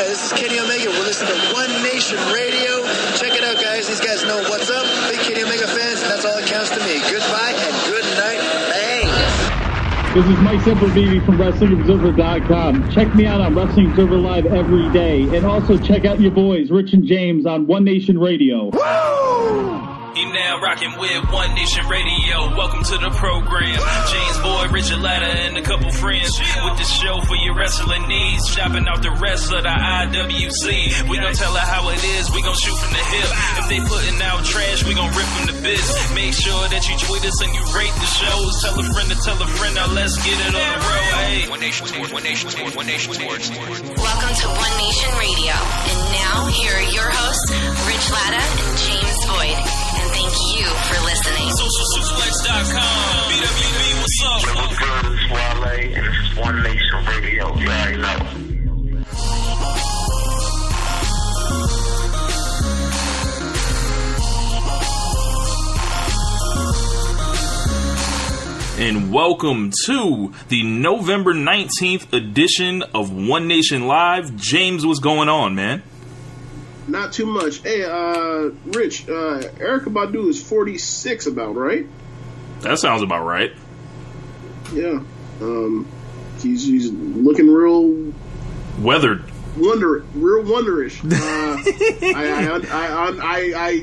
Hi, this is Kenny Omega. We're listening to One Nation Radio. Check it out, guys. These guys know what's up. Big Kenny Omega fans, and that's all that counts to me. Goodbye and good night. Bang. This is Mike Sempervive from WrestlingObserver.com. Check me out on Wrestling Observer Live every day. And also check out your boys, Rich and James, on One Nation Radio. Woo! You now rocking with One Nation Radio. Welcome to the program. James Boyd, Richard Latta, and a couple friends with the show for your wrestling needs. Shopping out the rest of the IWC. We gon' tell her how it is. We gon' shoot from the hip. If they putting out trash, we gon' rip from the biz. Make sure that you tweet us and you rate the shows. Tell a friend to tell a friend. Now let's get it on the road. Hey, One Nation Sports. One Nation Sports. One Nation Sports. Welcome to One Nation Radio. And now here are your hosts, Rich Latta and James Boyd. Thank you for listening. SocialSuplex.com. BWB, what's up? What's good? It's Wale, and this is One Nation Radio. You already know. And welcome to the November 19th edition of One Nation Live. James, what's going on, man? Not too much. Hey, Rich, Erykah Badu is 46 about, right? That sounds about right. Yeah. She's looking real... Weathered. Real wonderish.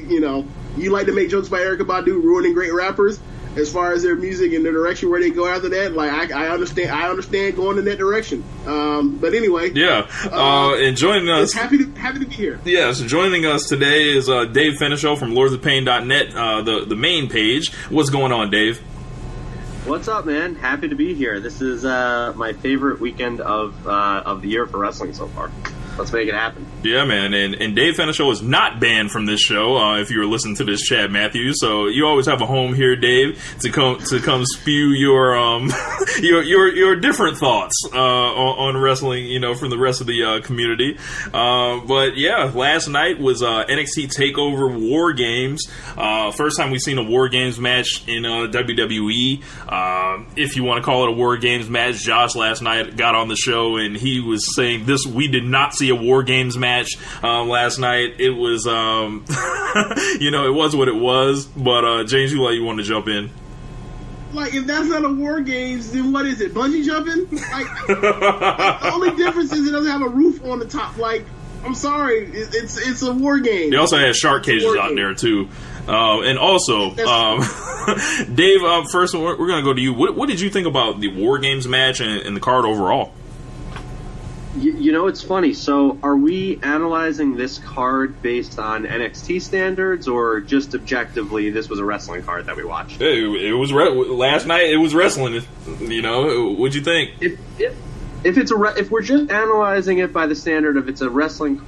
You know, you like to make jokes about Erykah Badu ruining great rappers as far as their music and the direction where they go after that. Like, I understand going in that direction. But anyway, yeah. And joining us, happy to be here. Yeah, so joining us today is Dave Fenichel from LordsOfPain.net, the main page. What's going on, Dave? What's up, man? Happy to be here. This is my favorite weekend of the year for wrestling so far. Let's make it happen. Yeah, man. And Dave Fenichel is not banned from this show. If you were listening to this, Chad Matthews. So you always have a home here, Dave, to come spew your your different thoughts on wrestling, you know, from the rest of the community. But yeah, last night was NXT Takeover War Games. First time we've seen a War Games match in WWE. If you want to call it a War Games match, Josh last night got on the show and he was saying this: we did not see a War Games match last night. It was, you know, it was what it was. But James, you want to jump in? Like, if that's not a War Games, then what is it? Bungee jumping? Like the only difference is it doesn't have a roof on the top. Like, I'm sorry, it's a War Game. They also had shark cages out there too. And also, Dave, first we're going to go to you. What did you think about the War Games match and the card overall? You know, it's funny. So, are we analyzing this card based on NXT standards, or just objectively, this was a wrestling card that we watched? It was last night. It was wrestling. You know, what'd you think? If we're just analyzing it by the standard of it's a wrestling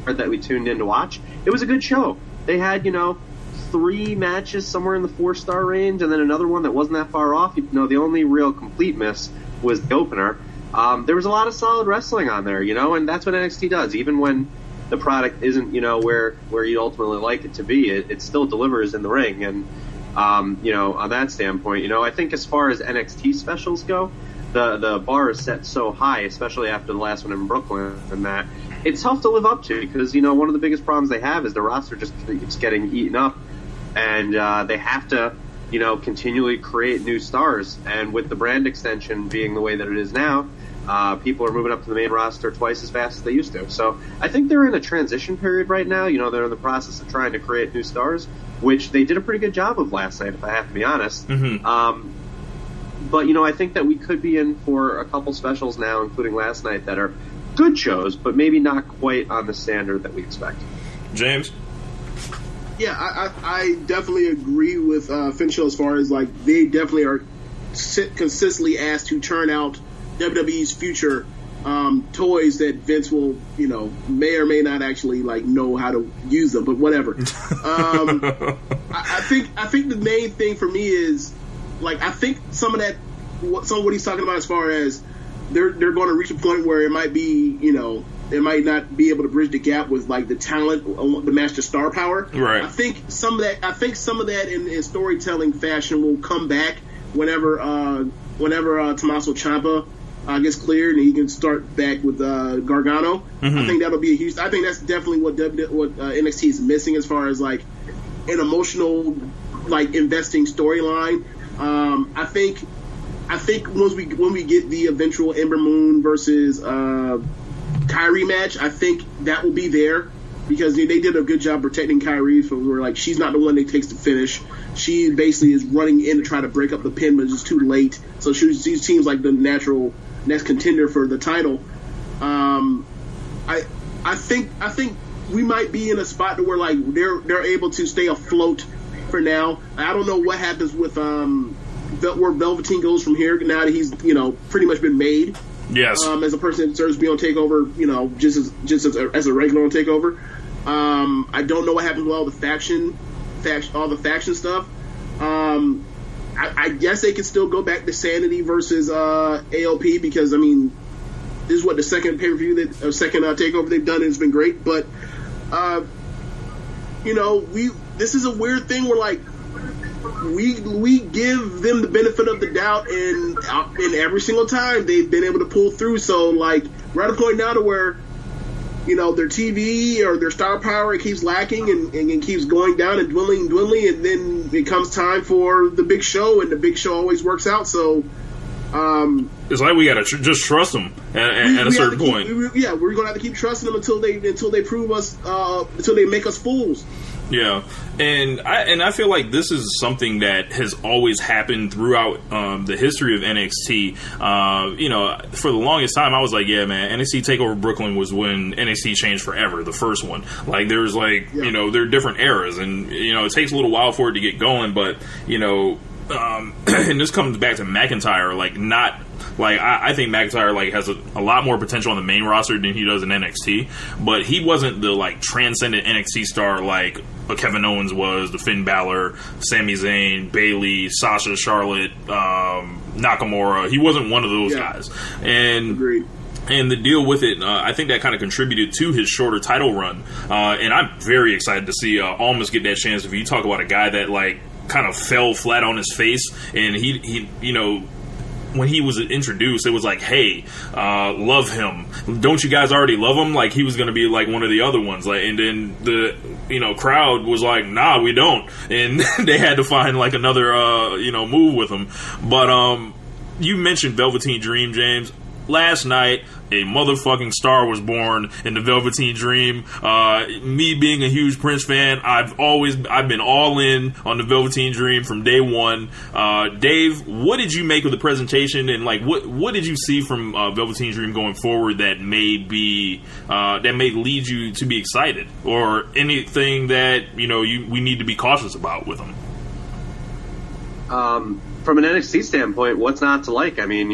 card that we tuned in to watch, it was a good show. They had, 3 matches somewhere in the 4-star range, and then another one that wasn't that far off. The only real complete miss was the opener. There was a lot of solid wrestling on there, and that's what NXT does. Even when the product isn't, where you ultimately like it to be, it still delivers in the ring. And, on that standpoint, I think as far as NXT specials go, the bar is set so high, especially after the last one in Brooklyn, and that it's tough to live up to because, one of the biggest problems they have is the roster just keeps getting eaten up, and they have to, continually create new stars. And with the brand extension being the way that it is now, people are moving up to the main roster twice as fast as they used to. So I think they're in a transition period right now. They're in the process of trying to create new stars, which they did a pretty good job of last night, if I have to be honest. Mm-hmm. But, I think that we could be in for a couple specials now, including last night, that are good shows, but maybe not quite on the standard that we expect. James? Yeah, I definitely agree with Finchel as far as, they definitely are consistently asked to turn out WWE's future toys that Vince will, may or may not actually, know how to use them, but whatever. I think the main thing for me is, I think some of what he's talking about as far as they're going to reach a point where it might be, they might not be able to bridge the gap with the talent, the match to star power. Right. I think some of that in storytelling fashion will come back whenever Tommaso Ciampa gets cleared and he can start back with Gargano. I think that'll be a huge. I think that's definitely what NXT is missing as far as like an emotional, like investing storyline. I think when we get the eventual Ember Moon versus Kyrie match, I think that will be there because they did a good job protecting Kyrie from where like she's not the one that takes the finish. She basically is running in to try to break up the pin, but it's just too late. So she seems like the natural next contender for the title. I think we might be in a spot to where like they're able to stay afloat for now. I don't know what happens with where Velveteen goes from here now that he's pretty much been made. Yes. As a person that deserves to be on TakeOver, just as a regular on TakeOver. I don't know what happens with all the faction stuff. I guess they could still go back to Sanity versus AOP because I mean this is what the second pay-per-view second TakeOver they've done and it's been great, but this is a weird thing where like we give them the benefit of the doubt and every single time they've been able to pull through. So like we're at a point now to where their TV or their star power, it keeps lacking and keeps going down and dwindling, and then it comes time for the big show, and the big show always works out. So it's like we gotta just trust them at a certain point. We're gonna have to keep trusting them until they prove us, until they make us fools. Yeah, and I feel like this is something that has always happened throughout the history of NXT. For the longest time, I was like, yeah, man, NXT Takeover Brooklyn was when NXT changed forever, the first one. Like, there's there are different eras, and it takes a little while for it to get going, but and this comes back to McIntyre, I think McIntyre has a lot more potential on the main roster than he does in NXT, but he wasn't the transcendent NXT star like Kevin Owens was, the Finn Balor, Sami Zayn, Bayley, Sasha, Charlotte, Nakamura. He wasn't one of those guys. And agreed. And the deal with it, I think that kind of contributed to his shorter title run. And I'm very excited to see Almas get that chance. If you talk about a guy that kind of fell flat on his face, and he when he was introduced, it was like, hey, love him. Don't you guys already love him? Like, he was going to be like one of the other ones. And then the, crowd was like, nah, we don't. And they had to find another, move with him. But, you mentioned Velveteen Dream, James. Last night, a motherfucking star was born in the Velveteen Dream. Me being a huge Prince fan, I've been all in on the Velveteen Dream from day one. Dave, what did you make of the presentation, and what did you see from Velveteen Dream going forward that may lead you to be excited, or anything that we need to be cautious about with him? From an NXT standpoint, what's not to like? I mean,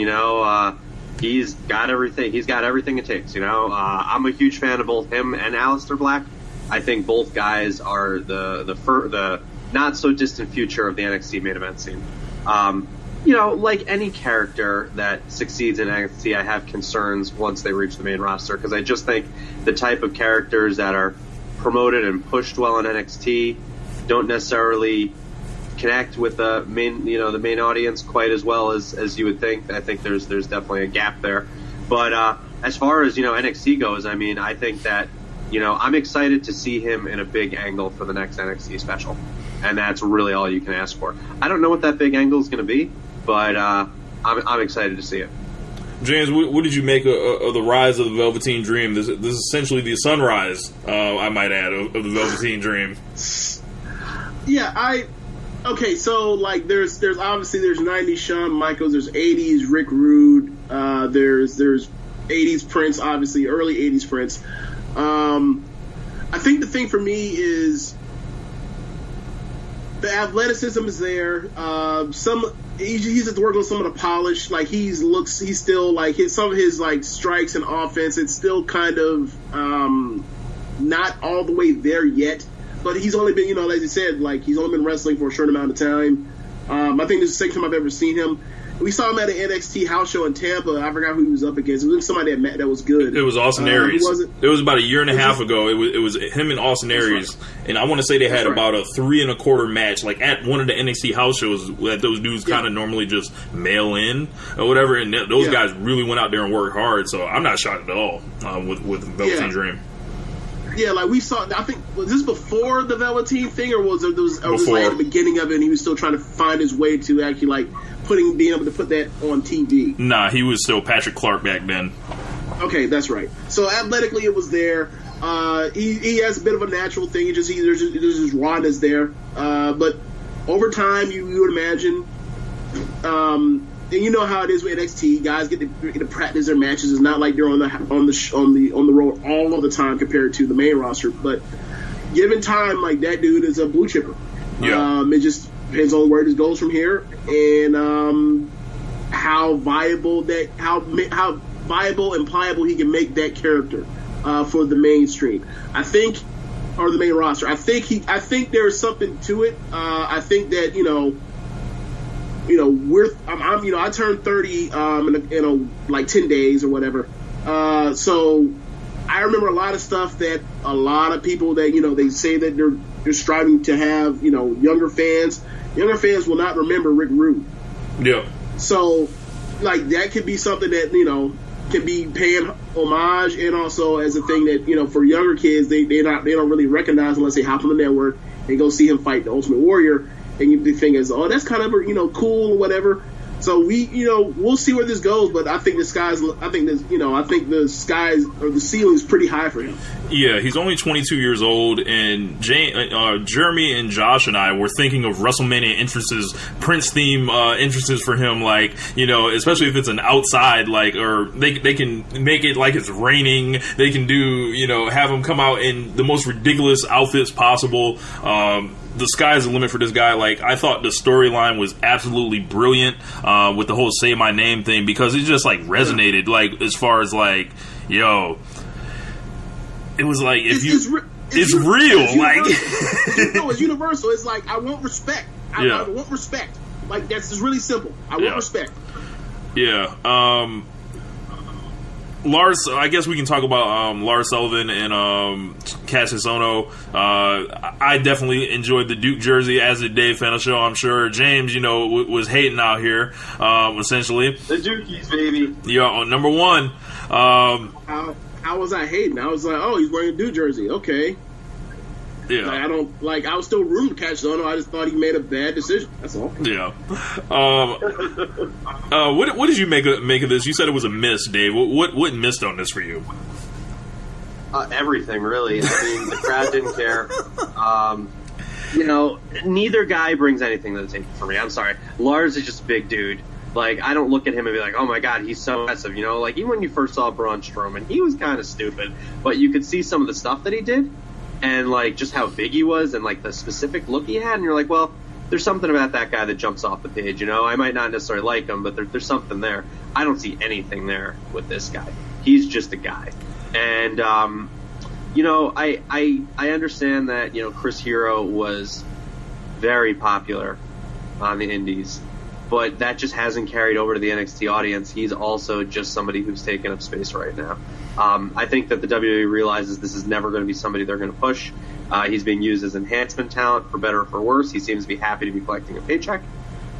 he's got everything. He's got everything it takes. I'm a huge fan of both him and Aleister Black. I think both guys are the not so distant future of the NXT main event scene. Like any character that succeeds in NXT, I have concerns once they reach the main roster, because I just think the type of characters that are promoted and pushed well in NXT don't necessarily connect with the main audience quite as well as you would think. I think there's definitely a gap there. But as far as NXT goes, I mean, I think that I'm excited to see him in a big angle for the next NXT special, and that's really all you can ask for. I don't know what that big angle is going to be, but I'm excited to see it. James, what did you make of the rise of the Velveteen Dream? This is essentially the sunrise, I might add, of the Velveteen Dream. Yeah, okay, so there's obviously there's 90s Shawn Michaels, there's 80s Rick Rude, there's 80s Prince, obviously early 80s Prince. I think the thing for me is the athleticism is there. He's just working on some of the polish. He's still some of his strikes and offense. It's still kind of not all the way there yet. But he's only been, as you said, he's only been wrestling for a short amount of time. I think this is the second time I've ever seen him. We saw him at an NXT house show in Tampa. I forgot who he was up against. It was somebody that was good. It was Austin Aries. It was about a year and a half ago. It was him and Austin Aries, and I want to say they had about a 3 1/4 match, like at one of the NXT house shows that those dudes kind of normally just mail in or whatever. And those guys really went out there and worked hard. So I'm not shocked at all with Velveteen Dream. Yeah, like we saw. I think was this before the Velveteen thing, or was it was like at the beginning of it? And he was still trying to find his way to actually like being able to put that on TV. Nah, he was still Patrick Clark back then. Okay, that's right. So athletically, it was there. He has a bit of a natural thing. There's just rawness there. But over time, you would imagine. And you know how it is with NXT. Guys get to practice their matches. It's not like they're on the road all of the time compared to the main roster. But given time, like that dude is a blue chipper. Yeah. It just depends on where this goes from here and how viable and pliable he can make that character for the mainstream. I think, or the main roster. I think there's something to it. I think that I turned 30 in like 10 days or whatever. So I remember a lot of stuff that a lot of people that they say that they're striving to have younger fans. Younger fans will not remember Rick Rude. Yeah. So like that could be something that can be paying homage, and also as a thing that for younger kids they don't really recognize unless they hop on the network and go see him fight the Ultimate Warrior. And you think as that's kind of cool or whatever. So we'll see where this goes, but I think the skies or the ceiling is pretty high for him. Yeah, he's only 22 years old, and Jeremy and Josh and I were thinking of WrestleMania entrances, Prince theme entrances for him, like especially if it's an outside, like, or they can make it like it's raining. They can do have him come out in the most ridiculous outfits possible. The sky's the limit for this guy. Like, I thought the storyline was absolutely brilliant with the whole "say my name" thing, because it just like resonated. Like, as far as like, it was like it's real. It's universal. It's like I want respect. I want respect. Like that's just really simple. I want respect. Yeah. Lars, I guess we can talk about Lars Sullivan and Cassius Ohno. I definitely enjoyed the Duke jersey, as did Dave Fenichel. I'm sure James, was hating out here, essentially. The Dukies, baby. Yeah, number one. How was I hating? I was like, oh, he's wearing a Duke jersey. Okay. Yeah. I was still rooting for Cassius Ohno. I just thought he made a bad decision. That's all. Yeah. What did you make of this? You said it was a miss, Dave. What missed on this for you? Everything, really. I mean, the crowd didn't care. Neither guy brings anything to the table for me. I'm sorry. Lars is just a big dude. Like, I don't look at him and be like, oh my god, he's so impressive. Like, even when you first saw Braun Strowman, he was kind of stupid. But you could see some of the stuff that he did. And, like, just how big he was and, like, the specific look he had. And you're like, well, there's something about that guy that jumps off the page, I might not necessarily like him, but there's something there. I don't see anything there with this guy. He's just a guy. And, I understand that, Chris Hero was very popular on the indies. But that just hasn't carried over to the NXT audience. He's also just somebody who's taking up space right now. I think that the WWE realizes this is never going to be somebody they're going to push. He's being used as enhancement talent, for better or for worse. He seems to be happy to be collecting a paycheck,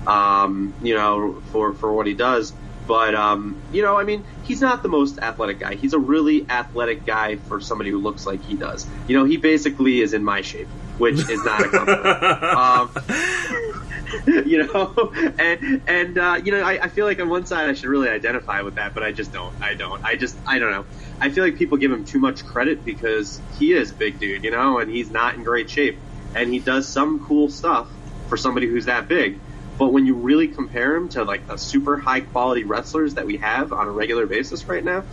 for what he does. But, he's not the most athletic guy. He's a really athletic guy for somebody who looks like he does. He basically is in my shape, which is not a compliment. I feel like on one side I should really identify with that, but I just don't. I don't know. I feel like people give him too much credit because he is a big dude, and he's not in great shape. And he does some cool stuff for somebody who's that big. But when you really compare him to, like, the super high-quality wrestlers that we have on a regular basis right now,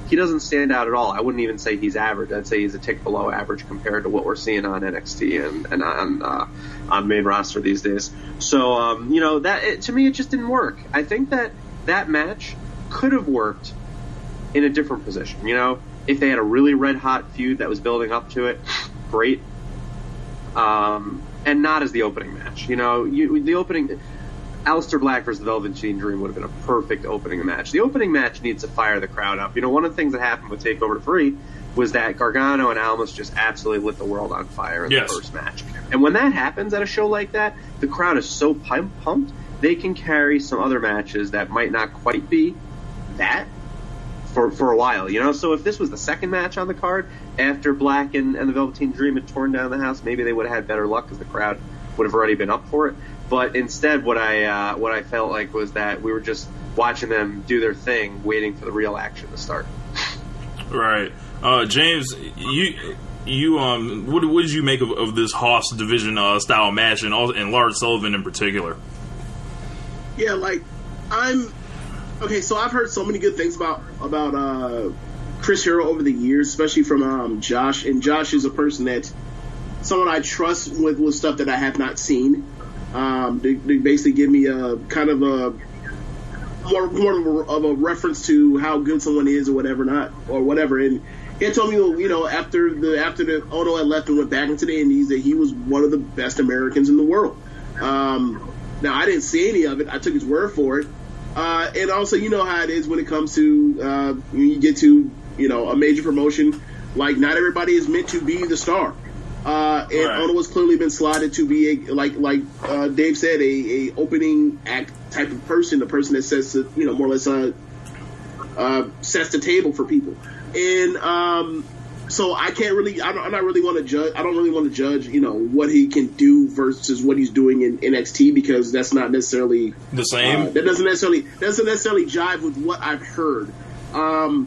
he doesn't stand out at all. I wouldn't even say he's average. I'd say he's a tick below average compared to what we're seeing on NXT and on main roster these days. So, to me, it just didn't work. I think that match could have worked in a different position. If they had a really red-hot feud that was building up to it, great. And not as the opening match. The opening... Aleister Black versus the Velveteen Dream would have been a perfect opening match. The opening match needs to fire the crowd up. You know, one of the things that happened with TakeOver 3 was that Gargano and Almas just absolutely lit the world on fire in the first match. And when that happens at a show like that, the crowd is so pumped, they can carry some other matches that might not quite be that for a while, you know? So if this was the second match on the card after Black and the Velveteen Dream had torn down the house, maybe they would have had better luck because the crowd would have already been up for it. But instead, what I felt like was that we were just watching them do their thing, waiting for the real action to start. Right, James, what did you make of this Hoss division style match and Lars Sullivan in particular? Yeah, like okay. So I've heard so many good things about Chris Hero over the years, especially from Josh. And Josh is a person that someone I trust with stuff that I have not seen. They basically give me a kind of a more of a reference to how good someone is or whatever. And he told me, you know, after the Odo had left and went back into the Indies, that he was one of the best Americans in the world. Now I didn't see any of it. I took his word for it. And also, you know how it is when it comes to when you get to, you know, a major promotion. Like, not everybody is meant to be the star. And Ono has clearly been slotted to be like Dave said, a opening act type of person, a person that sets the, you know, more or less sets the table for people. And so I can't really, I don't really want to judge, you know, what he can do versus what he's doing in NXT, because that's not necessarily the same. That doesn't necessarily jive with what I've heard. But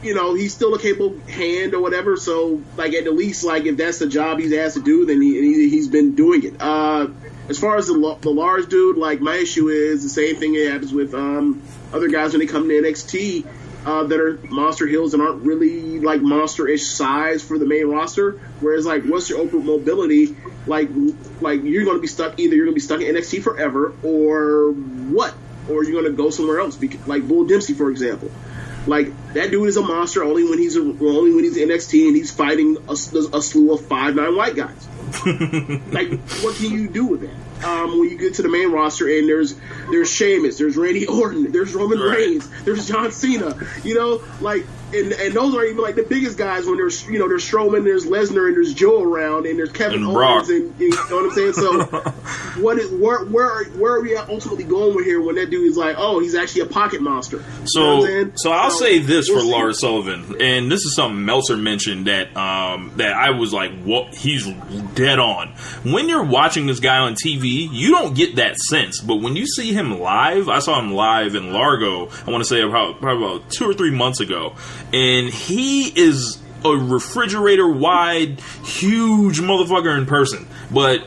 you know, he's still a capable hand or whatever. So, like, at the least, like, if that's the job he's asked to do, then he's been doing it. As far as the Lars dude, like, my issue is the same thing that happens with other guys when they come to NXT that are monster heels and aren't really, like, monster-ish size for the main roster. Whereas, like, what's your open mobility? Like you're going to be stuck. Either you're going to be stuck in NXT forever, or what? Or you're going to go somewhere else. Like Bull Dempsey, for example. Like, that dude is a monster only when he's in NXT and he's fighting a slew of 5'9" white guys. Like, what can you do with that? When you get to the main roster and there's Sheamus, there's Randy Orton, there's Roman Reigns, there's John Cena, you know, like, and those aren't even like the biggest guys. When there's, you know, there's Strowman, there's Lesnar, and there's Joe around, and there's Kevin Owens, and you know what I'm saying. So, where are we ultimately going with here when that dude is like, oh, he's actually a pocket monster? So, you know I'll say this for Lars Sullivan, and this is something Meltzer mentioned that I was like, what? He's dead on. When you're watching this guy on TV, you don't get that sense, but when you see him live, I saw him live in Largo. I want to say probably about 2 or 3 months ago. And he is a refrigerator-wide, huge motherfucker in person. But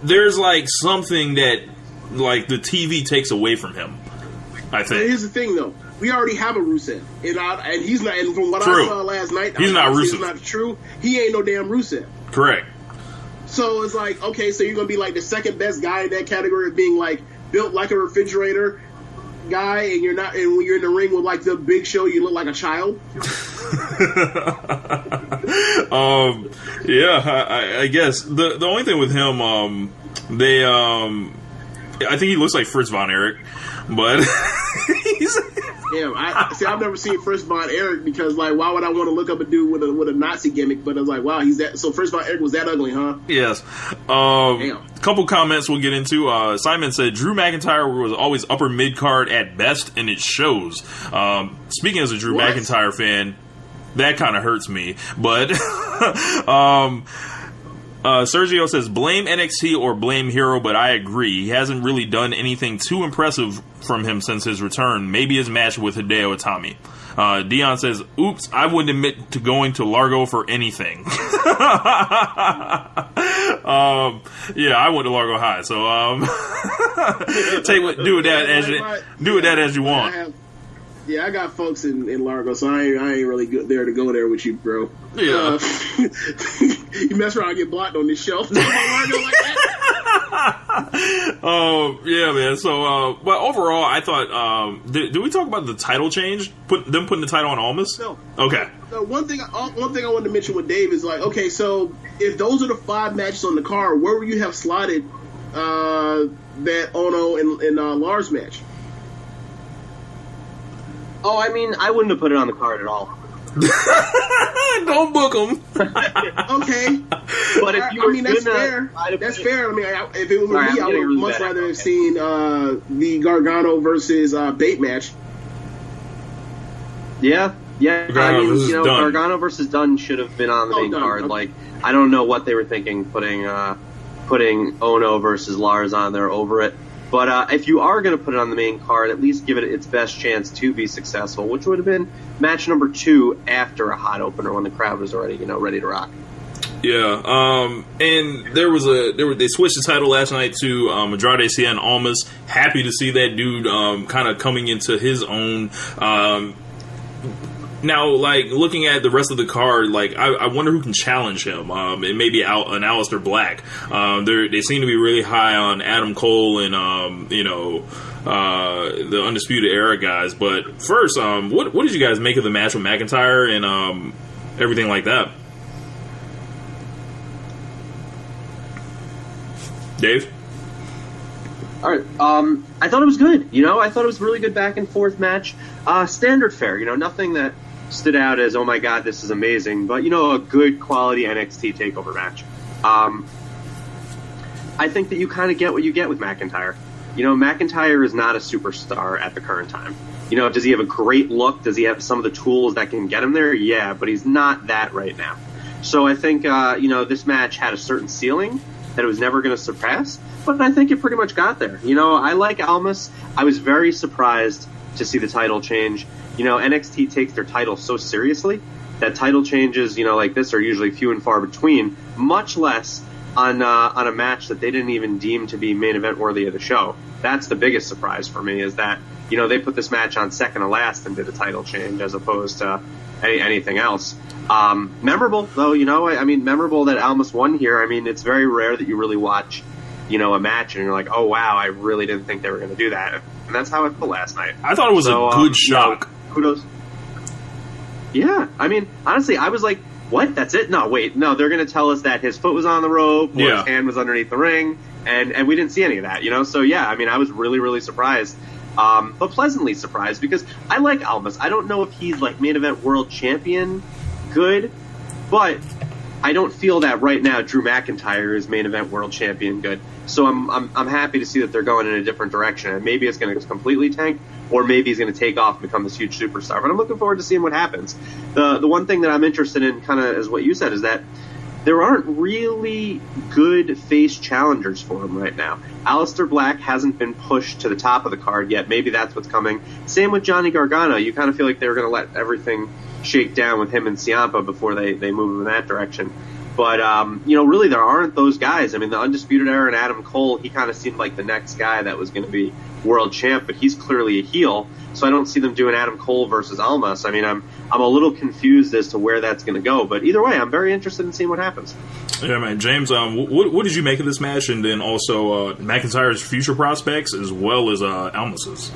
there's, like, something that, like, the TV takes away from him, I think. But here's the thing, though. We already have a Rusev. And he's not, and from what I saw last night, he's not Rusev. It's not true. He ain't no damn Rusev. Correct. So it's like, okay, so you're going to be, like, the second best guy in that category of being, like, built like a refrigerator guy, and you're not, and when you're in the ring with, like, the Big Show, you look like a child. I guess the only thing with him, I think he looks like Fritz Von Erich, but he's. Yeah, I've never seen Fritz Von Erich, because, like, why would I want to look up a dude with a Nazi gimmick? But I was like, wow, he's that. So Fritz Von Erich was that ugly, huh? Yes. A couple comments we'll get into. Simon said Drew McIntyre was always upper mid card at best, and it shows. Speaking as a Drew McIntyre fan, that kind of hurts me. But Sergio says blame NXT or blame Hero, but I agree. He hasn't really done anything too impressive from him since his return. Maybe his match with Hideo Itami. Dion says, oops, I wouldn't admit to going to Largo for anything. Yeah, I went to Largo High, so do with that as you want. I got folks in Largo, so I ain't really there to go there with you, bro. Yeah. You mess around and get blocked on this show. Largo like that. Yeah, man. So, but overall, I thought, did we talk about the title change? Putting the title on Almas? No. Okay. One thing I wanted to mention with Dave is, like, okay, so if those are the 5 matches on the card, where would you have slotted that Ono and Lars match. Oh, I mean, I wouldn't have put it on the card at all. Don't book them. Okay, but if you were that's fair. That's fair. I mean, if it was with me, I would much rather have seen the Gargano versus Bate match. Yeah. Gargano versus Dunn should have been on the main card. Okay. Like, I don't know what they were thinking putting Ono versus Lars on there over it. But if you are going to put it on the main card, at least give it its best chance to be successful, which would have been match number 2 after a hot opener when the crowd was already, ready to rock. Yeah, and they switched the title last night to Andrade Cien Almas. Happy to see that dude kind of coming into his own. Now, like, looking at the rest of the card, like, I wonder who can challenge him. It may be an Aleister Black. They seem to be really high on Adam Cole and, the Undisputed Era guys. But first, what did you guys make of the match with McIntyre and everything like that? Dave? All right. I thought it was good. I thought it was a really good back and forth match. Standard fare. Nothing that stood out as, oh my god, this is amazing. But a good quality NXT Takeover match. I think that you kind of get what you get with McIntyre. McIntyre is not a superstar at the current time. Does he have a great look? Does he have some of the tools that can get him there? Yeah, but he's not that right now. So I think this match had a certain ceiling that it was never going to surpass. But I think it pretty much got there. I like Almas. I was very surprised to see the title change. NXT takes their title so seriously that title changes, like this are usually few and far between, much less on a match that they didn't even deem to be main event worthy of the show. That's the biggest surprise for me, is that, they put this match on second to last and did a title change as opposed to anything else. Memorable, though, memorable that Almas won here. It's very rare that you really watch a match and you're like, oh wow, I really didn't think they were going to do that. And that's how I felt last night. I thought it was a good shock. Kudos. Yeah, honestly, I was like, what? That's it? No, wait, no, they're going to tell us that his foot was on the rope or his hand was underneath the ring, and we didn't see any of that, So yeah, I was really, really surprised. But pleasantly surprised, because I like Almas. I don't know if he's like main event world champion good, but I don't feel that right now Drew McIntyre is main event world champion good. So I'm happy to see that they're going in a different direction. And maybe it's going to completely tank, or maybe he's going to take off and become this huge superstar. But I'm looking forward to seeing what happens. The one thing that I'm interested in, kind of as what you said, is that there aren't really good face challengers for him right now. Aleister Black hasn't been pushed to the top of the card yet. Maybe that's what's coming. Same with Johnny Gargano. You kind of feel like they were going to let everything shake down with him and Ciampa before they move in that direction. But, really there aren't those guys. The Undisputed Era and Adam Cole, he kind of seemed like the next guy that was going to be world champ, but he's clearly a heel, so I don't see them doing Adam Cole versus Almas. I'm a little confused as to where that's going to go, but either way, I'm very interested in seeing what happens. Yeah, man. James, what did you make of this match, and then also McIntyre's future prospects as well as Almas's?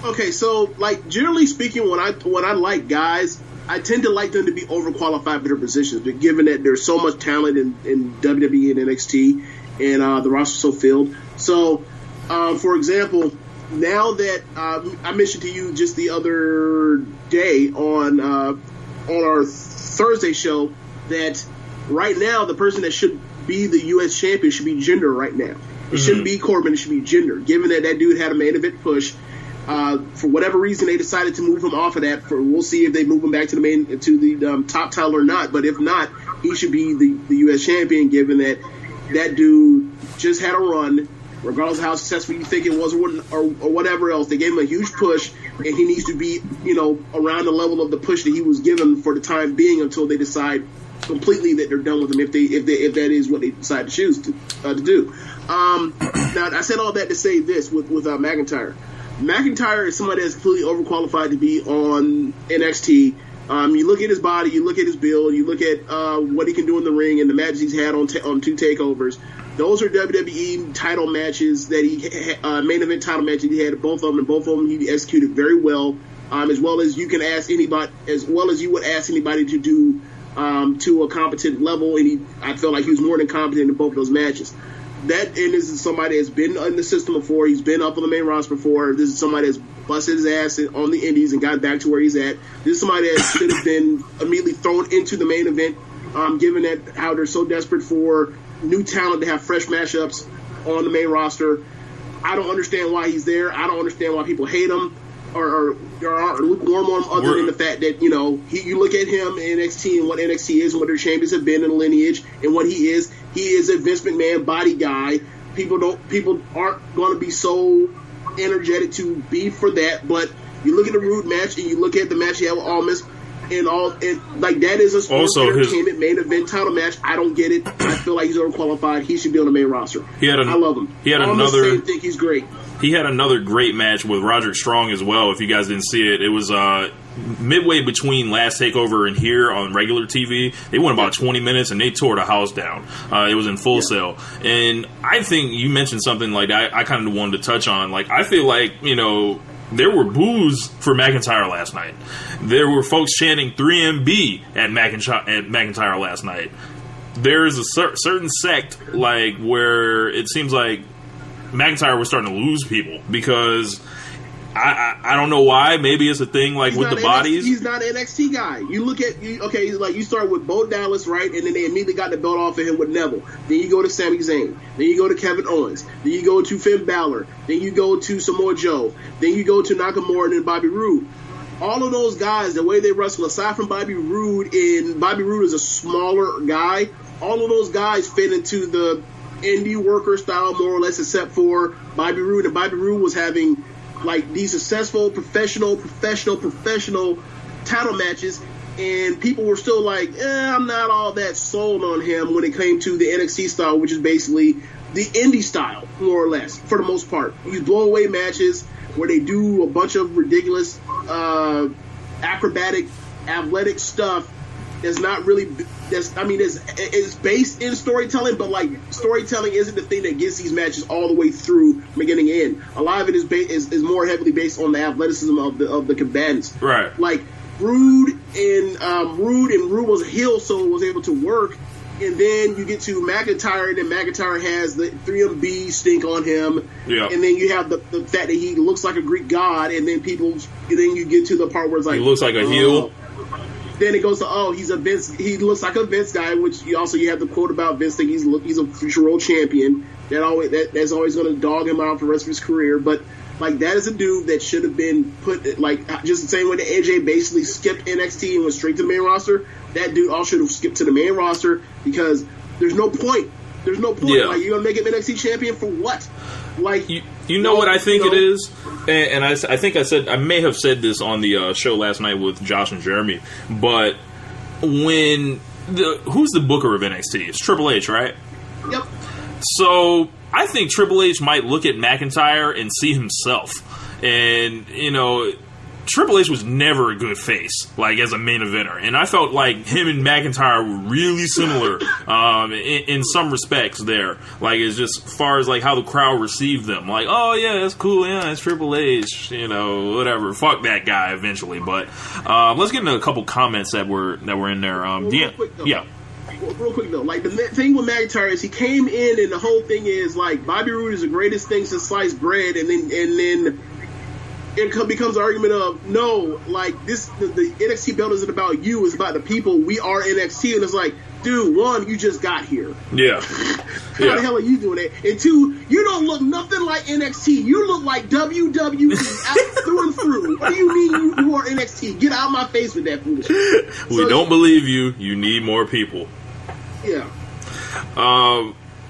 Okay, so generally speaking, when I like guys, I tend to like them to be overqualified for their positions, but given that there's so much talent in WWE and NXT, and the roster's so filled. So, for example, now that I mentioned to you just the other day on our Thursday show that right now the person that should be the U.S. champion should be Jinder right now. It shouldn't be Corbin, it should be Jinder. Given that dude had a main event push, for whatever reason they decided to move him off of that. We'll see if they move him back to the top title or not. But if not, he should be the U.S. champion. Given that dude just had a run, regardless of how successful you think it was or whatever else, they gave him a huge push, and he needs to be around the level of the push that he was given for the time being until they decide completely that they're done with him. If that is what they decide to choose to do. Now I said all that to say this with McIntyre. McIntyre is somebody that's completely overqualified to be on NXT. You look at his body, you look at his build, you look at what he can do in the ring and the matches he's had on 2 takeovers. Those are WWE title matches that main event title matches he had, both of them, and both of them he executed very well. As well as you would ask anybody to do to a competent level, and I felt like he was more than competent in both of those matches. this is somebody that's been in the system before. He's been up on the main roster before. This is somebody that's busted his ass on the indies and got back to where he's at. This is somebody that should have been immediately thrown into the main event, given that how they're so desperate for new talent to have fresh matchups on the main roster. I don't understand why he's there. I don't understand why people hate him or are lukewarm on him, other than the fact that, you know, you look at him in NXT and what NXT is and what their champions have been in the lineage and what he is. He is a Vince McMahon body guy. People aren't going to be so energetic to be for that, but you look at the Rude match and you look at the match he had with Almas and like that is a sports entertainment main event title match. I don't get it. I feel like he's overqualified. He should be on the main roster. I love him. He had I think he's great. He had another great match with Roderick Strong as well. If you guys didn't see it, it was midway between last Takeover and here on regular TV. They went about 20 minutes and they tore the house down. It was in Full Sail. And I think you mentioned something like that I kind of wanted to touch on. Like, I feel like, you know, there were boos for McIntyre last night. There were folks chanting 3MB at McIntyre last night. There is a certain sect, like, where it seems like McIntyre was starting to lose people because I don't know why. Maybe it's a thing like with the bodies. He's not an NXT guy. You look at you start with Bo Dallas, right, and then they immediately got the belt off of him with Neville. Then you go to Sami Zayn. Then you go to Kevin Owens. Then you go to Finn Balor. Then you go to Samoa Joe. Then you go to Nakamura and then Bobby Roode. All of those guys, the way they wrestle, aside from Bobby Roode, and Bobby Roode is a smaller guy. All of those guys fit into the indie worker style more or less, except for Bobby Roode. And Bobby Roode was having like these successful professional title matches, and people were still like, I'm not all that sold on him when it came to the NXT style, which is basically the indie style, more or less, for the most part. These blow-away matches where they do a bunch of ridiculous acrobatic, athletic stuff is not really. It's based in storytelling, but like storytelling isn't the thing that gets these matches all the way through from beginning to end. A lot of it is more heavily based on the athleticism of the combatants. Right. Like Rude was a heel, so was able to work. And then you get to McIntyre, and then McIntyre has the 3MB stink on him. Yeah. And then you have the fact that he looks like a Greek god, and then you get to the part where it's like, he looks like a heel. Then it goes to, he's a Vince. He looks like a Vince guy, which you have the quote about Vince that he's a future world champion. That's always going to dog him out for the rest of his career. But like that is a dude that should have been put like just the same way that AJ basically skipped NXT and went straight to the main roster. That dude all should have skipped to the main roster because there's no point. There's no point. Yeah. Like you're gonna make him NXT champion for what? Like you know what I think it is, and I think I may have said this on the show last night with Josh and Jeremy, but who's the booker of NXT? It's Triple H, right? Yep. So I think Triple H might look at McIntyre and see himself, and Triple H was never a good face, like, as a main eventer. And I felt like him and McIntyre were really similar in some respects there. Like, it's just as far as, like, how the crowd received them. Like, oh, yeah, that's cool. Yeah, it's Triple H. Whatever. Fuck that guy eventually. But let's get into a couple comments that were in there. Real quick, though. Like, the thing with McIntyre is he came in, and the whole thing is, like, Bobby Roode is the greatest thing since sliced bread, and then it becomes an argument of, no, like, the NXT belt isn't about you, it's about the people. We are NXT, and it's like, dude, one, you just got here. Yeah. How the hell are you doing that? And two, you don't look nothing like NXT. You look like WWE out through and through. What do you mean you are NXT? Get out of my face with that foolishness. We don't believe you. You need more people. Yeah.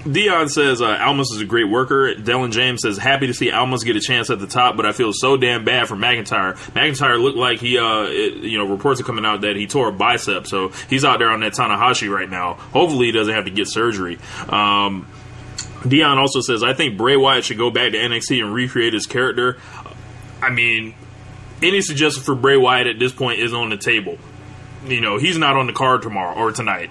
Dion says Almas is a great worker. Dylan James says happy to see Almas get a chance at the top, but I feel so damn bad for McIntyre. McIntyre looked like he, reports are coming out that he tore a bicep, so he's out there on that Tanahashi right now. Hopefully he doesn't have to get surgery. Dion also says I think Bray Wyatt should go back to NXT and recreate his character. I mean, any suggestion for Bray Wyatt at this point is on the table. He's not on the card tomorrow or tonight.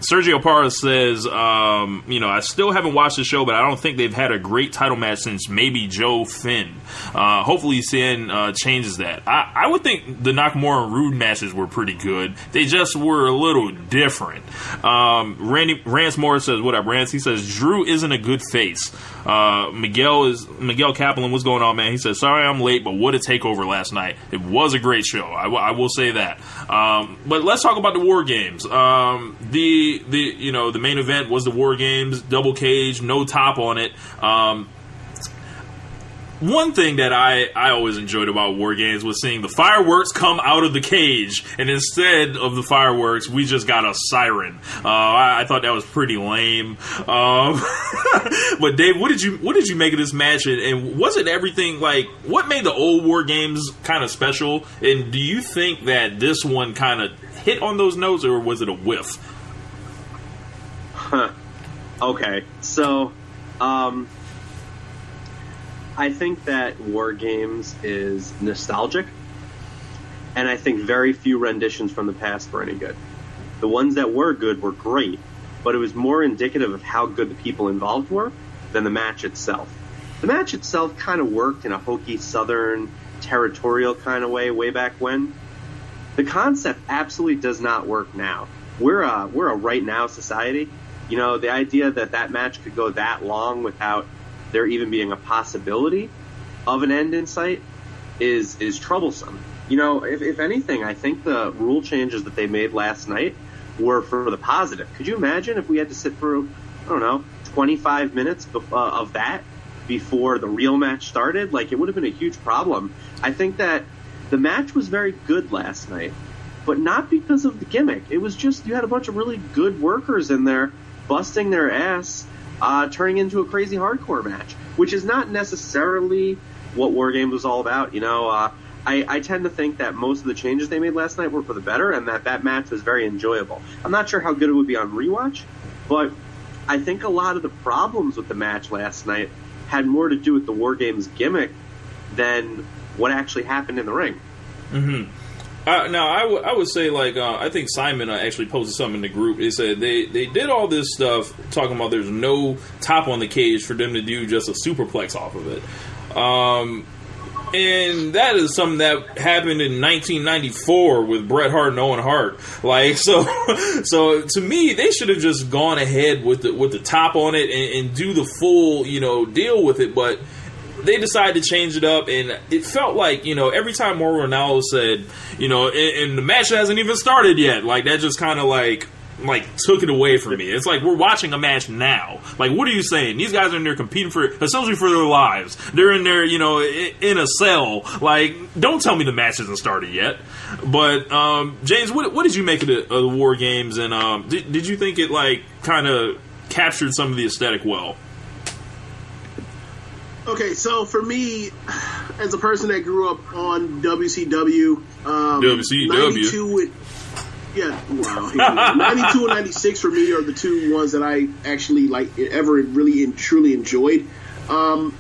Sergio Parra says, I still haven't watched the show, but I don't think they've had a great title match since maybe Joe Finn. Hopefully Sin changes that. I would think the Nakamura and Rude matches were pretty good. They just were a little different. Rance Morris says, what up, Rance? He says, Drew isn't a good face. Miguel Kaplan, what's going on, man? He says, sorry I'm late, but what a takeover last night. It was a great show. I will say that. But let's talk about the War Games. The main event was the War Games, double cage, no top on it. One thing that I always enjoyed about War Games was seeing the fireworks come out of the cage, and instead of the fireworks, we just got a siren. I thought that was pretty lame. But Dave, what did you make of this match? And was it everything like what made the old War Games kind of special? And do you think that this one kind of hit on those notes, or was it a whiff? Okay, so I think that War Games is nostalgic, and I think very few renditions from the past were any good. The ones that were good were great, but it was more indicative of how good the people involved were than the match itself. The match itself kind of worked in a hokey Southern territorial kind of way back when. The concept absolutely does not work now. We're a right now society. You know, the idea that match could go that long without there even being a possibility of an end in sight is troublesome. You know, if anything, I think the rule changes that they made last night were for the positive. Could you imagine if we had to sit through, 25 minutes of that before the real match started? Like, it would have been a huge problem. I think that the match was very good last night, but not because of the gimmick. It was just you had a bunch of really good workers in there busting their ass, turning into a crazy hardcore match, which is not necessarily what War Games was all about. You know, I tend to think that most of the changes they made last night were for the better, and that match was very enjoyable. I'm not sure how good it would be on rewatch, but I think a lot of the problems with the match last night had more to do with the War Games gimmick than what actually happened in the ring. Mm-hmm. Now, I would say, I think Simon actually posted something in the group. He said they did all this stuff talking about there's no top on the cage for them to do just a superplex off of it. And that is something that happened in 1994 with Bret Hart and Owen Hart. So to me, they should have just gone ahead with the top on it and do the full, deal with it. But they decided to change it up, and it felt like, every time Mauro Ranallo said, and the match hasn't even started yet, like, that just kind of like took it away from me. It's like we're watching a match now. Like, what are you saying? These guys are in there competing essentially for their lives. They're in there, in a cell. Like, don't tell me the match hasn't started yet. But, James, what did you make of the War Games, and did you think it, kind of captured some of the aesthetic well? Okay, so for me, as a person that grew up on WCW, 92 and 96 for me are the two ones that I actually ever really and truly enjoyed. And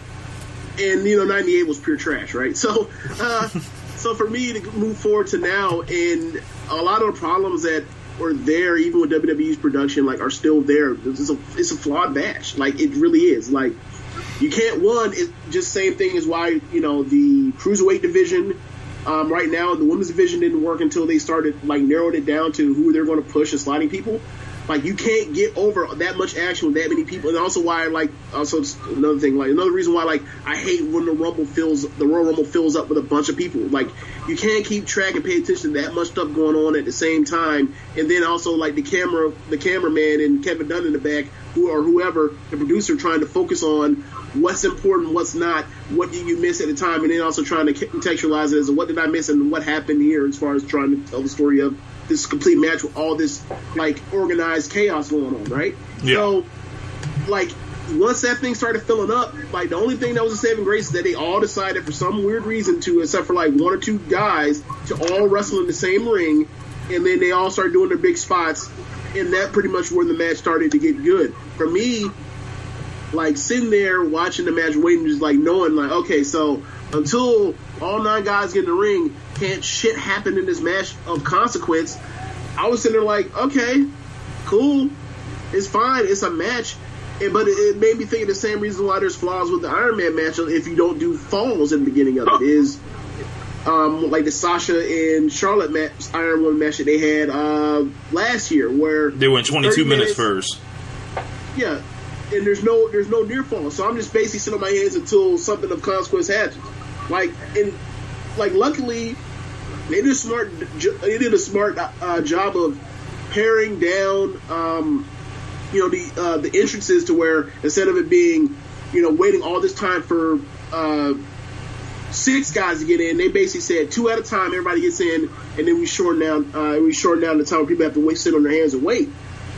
98 was pure trash, right? So for me to move forward to now, and a lot of the problems that were there, even with WWE's production, are still there. It's a flawed match. It really is. You can't, it's just same thing as why, the cruiserweight division, right now, the women's division didn't work until they started, narrowed it down to who they're going to push and sliding people. You can't get over that much action with that many people. And also why, also another thing, another reason why, I hate when the Royal Rumble fills up with a bunch of people. You can't keep track and pay attention to that much stuff going on at the same time. And then also, the cameraman and Kevin Dunn in the back, whoever, the producer, trying to focus on what's important, what's not, what did you miss at the time, and then also trying to contextualize it as what did I miss and what happened here as far as trying to tell the story of this complete match with all this, organized chaos going on, right? Yeah. So, once that thing started filling up, the only thing that was a saving grace is that they all decided for some weird reason to, except for, one or two guys, to all wrestle in the same ring, and then they all started doing their big spots, and that pretty much where the match started to get good. For me, sitting there watching the match, waiting, just knowing, okay, so until all 9 guys get in the ring, can't shit happen in this match of consequence. I was sitting there okay, cool. It's fine. It's a match. But it made me think of the same reason why there's flaws with the Iron Man match if you don't do falls in the beginning of it. Is like the Sasha and Charlotte Iron Woman match that they had last year, where they went 22 minutes first. Yeah, and there's no near fall, so I'm just basically sitting on my hands until something of consequence happens. Luckily, they did a smart job of paring down, the entrances to where instead of it being, waiting all this time for 6 guys to get in, they basically said 2 at a time. Everybody gets in, and then we shorten down the time people have to sit on their hands and wait.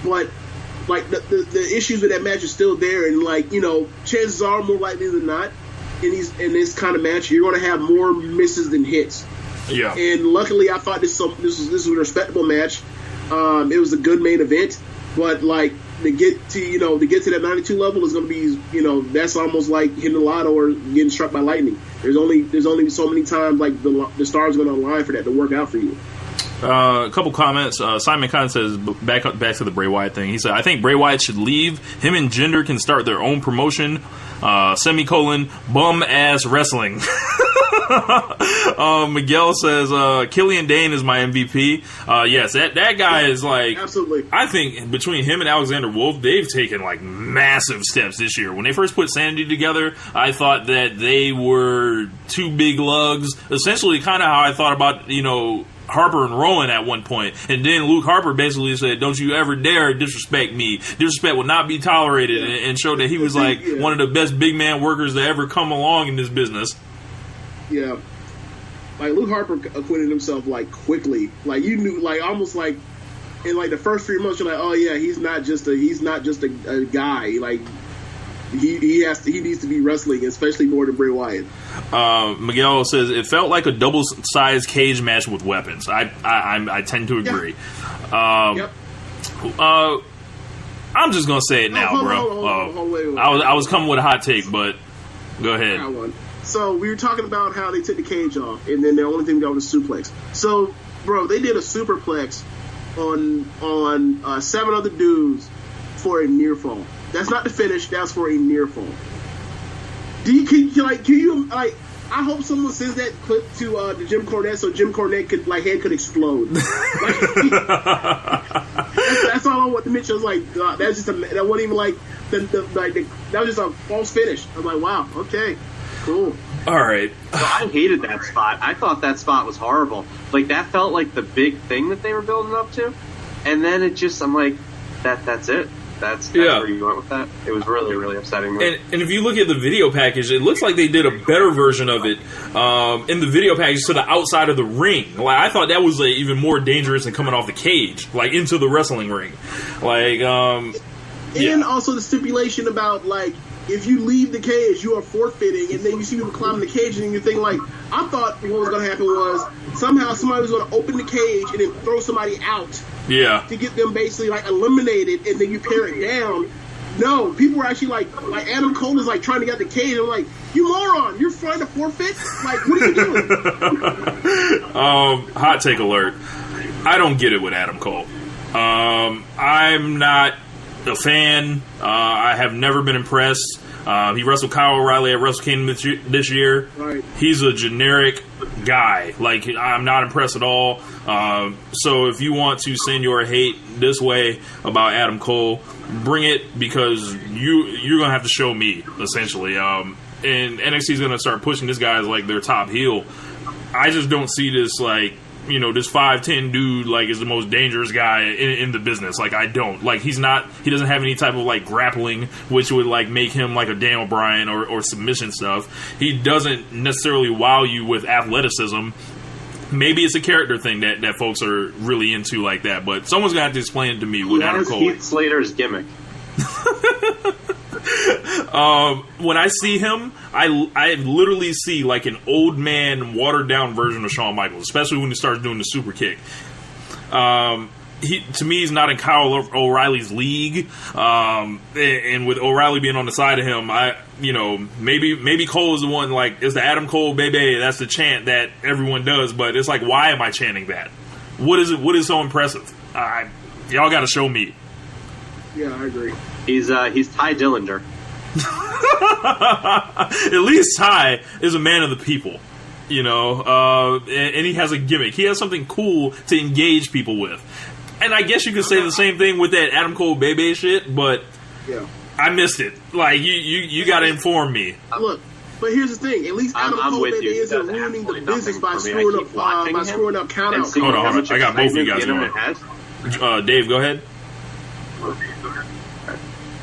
But the issues with that match are still there, and chances are more likely than not in this kind of match you're going to have more misses than hits. Yeah. And luckily, I thought this was a respectable match. It was a good main event, but to get to that 92 level is going to be that's almost like hitting the lotto or getting struck by lightning. There's only so many times the stars are going to align for that to work out for you. A couple comments. Simon Khan says back to the Bray Wyatt thing. He said, "I think Bray Wyatt should leave. Him and Jinder can start their own promotion. Bum ass wrestling." Miguel says Killian Dane is my MVP. Yes, that guy is absolutely. I think between him and Alexander Wolf, they've taken massive steps this year. When they first put Sanity together, I thought that they were 2 big lugs. Essentially, kind of how I thought about Harper and Rowan at one point. And then Luke Harper basically said, "Don't you ever dare disrespect me. Disrespect will not be tolerated," and showed that he was one of the best big man workers to ever come along in this business. Yeah. Luke Harper acquitted himself quickly. You knew almost in the first 3 months you're oh yeah, he's not just a guy. He needs to be wrestling, especially more than Bray Wyatt. Miguel says it felt like a double-sized cage match with weapons. I tend to agree. Yep. I'm just gonna say it now, bro. Wait. I was coming with a hot take, but go ahead. So we were talking about how they took the cage off, and then the only thing got was a suplex. So, bro, they did a superplex on 7 other dudes for a near fall. That's not the finish. That's for a near fall. I hope someone sends that clip to Jim Cornette so Jim Cornette head could explode. That's all I want to mention. I was God, that wasn't even that was just a false finish. I was wow, okay, cool. All right. So I hated that spot. I thought that spot was horrible. That felt like the big thing that they were building up to, and then it just that's it. That's where you went with that. It was really, really upsetting me. And if you look at the video package, it looks like they did a better version of it in the video package to the outside of the ring. I thought that was even more dangerous than coming off the cage, into the wrestling ring. And also the stipulation about if you leave the cage, you are forfeiting, and then you see people climbing the cage, and you think I thought what was going to happen was somehow somebody was going to open the cage and then throw somebody out. Yeah. To get them basically eliminated, and then you pare it down. No, people were actually Adam Cole is trying to get the cage. I'm you moron, you're trying to forfeit? What are you doing? Hot take alert. I don't get it with Adam Cole. I'm not a fan. I have never been impressed. He wrestled Kyle O'Reilly at Wrestle Kingdom this year. Right. He's a generic guy. I'm not impressed at all. So if you want to send your hate this way about Adam Cole, bring it, because you're going to have to show me, essentially. And NXT is going to start pushing this guy as their top heel. I just don't see this this 5'10" dude is the most dangerous guy in the business. I don't he doesn't have any type of grappling, which would make him a Daniel Bryan or submission stuff. He doesn't necessarily wow you with athleticism. Maybe it's a character thing that folks are really into like that, but someone's gonna have to explain it to me with Adam Cole. Heath Slater's gimmick. When I see him, I literally see an old man, watered down version of Shawn Michaels, especially when he starts doing the super kick. To me, he's not in Kyle O'Reilly's league, and with O'Reilly being on the side of him, maybe Cole is the one. It's the Adam Cole baby. That's the chant that everyone does, but it's why am I chanting that? What is so impressive? Y'all got to show me. Yeah, I agree. He's Ty Dillinger. At least Ty is a man of the people, you know, and he has a gimmick. He has something cool to engage people with. And I guess you could say the same thing with that Adam Cole Bebe shit, but yeah. I missed it. Like, you got to inform me. Look, but here's the thing. At least Adam Cole Bebe isn't ruining the business by screwing up countouts. Hold on. I got both of you guys going. Dave, go ahead.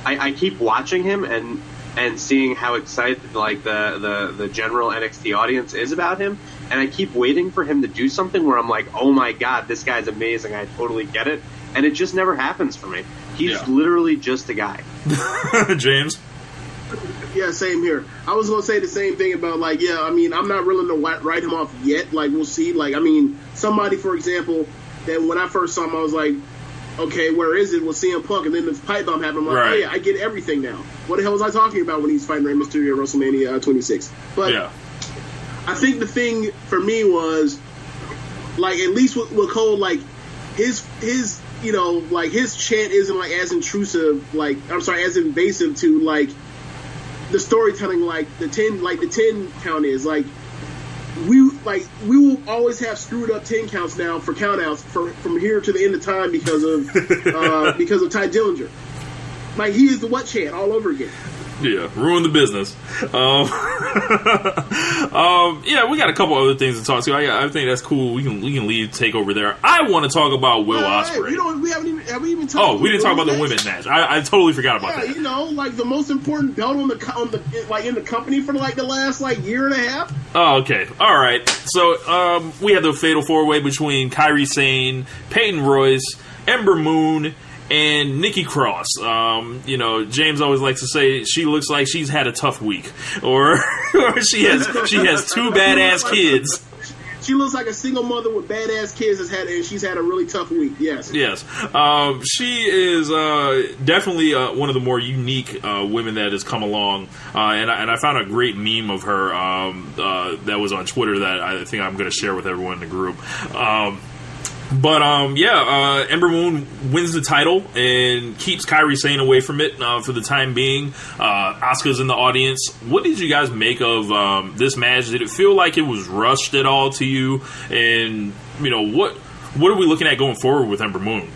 I keep watching him and seeing how excited like the general NXT audience is about him, and I keep waiting for him to do something where I'm like, oh my god, this guy's amazing, I totally get it, and it just never happens for me. He's literally just a guy. James? Yeah, same here. I was going to say the same thing about, like, yeah, I mean, I'm not willing to write him off yet. Like, we'll see. Like, I mean, somebody, for example, that when I first saw him, I was like, okay, where is it? With CM Punk, and then the pipe bomb happened. I'm like, oh yeah, I get everything now. What the hell was I talking about when he's fighting Rey Mysterio at WrestleMania 26? But I think the thing for me was, like, at least with Cole, like, his you know, like, his chant isn't like as intrusive, like, I'm sorry, as invasive to like the storytelling, like the 10 count is. Like, we will always have screwed up 10 counts now for countouts from here to the end of time because of Ty Dillinger. Like, he is the what chant all over again. Yeah, ruin the business. Yeah, we got a couple other things to talk to. I think that's cool. We can leave Takeover there. I want to talk about Will Ospreay. Have we even talked? We didn't talk about the women's match. I totally forgot about that. You know, like the most important belt on the like in the company for like the last like year and a half. Oh, okay, all right. So we had the fatal 4-way between Kairi Sane, Peyton Royce, Ember Moon, and Nikki Cross. You know, James always likes to say she looks like she's had a tough week, or she has two badass kids. She looks like a single mother with badass kids and she's had a really tough week. Yes. She is definitely one of the more unique women that has come along, and I found a great meme of her that was on Twitter that I think I'm going to share with everyone in the group. Ember Moon wins the title and keeps Kairi Sane away from it for the time being. Asuka's in the audience. What did you guys make of this match? Did it feel like it was rushed at all to you? And, you know, what are we looking at going forward with Ember Moon?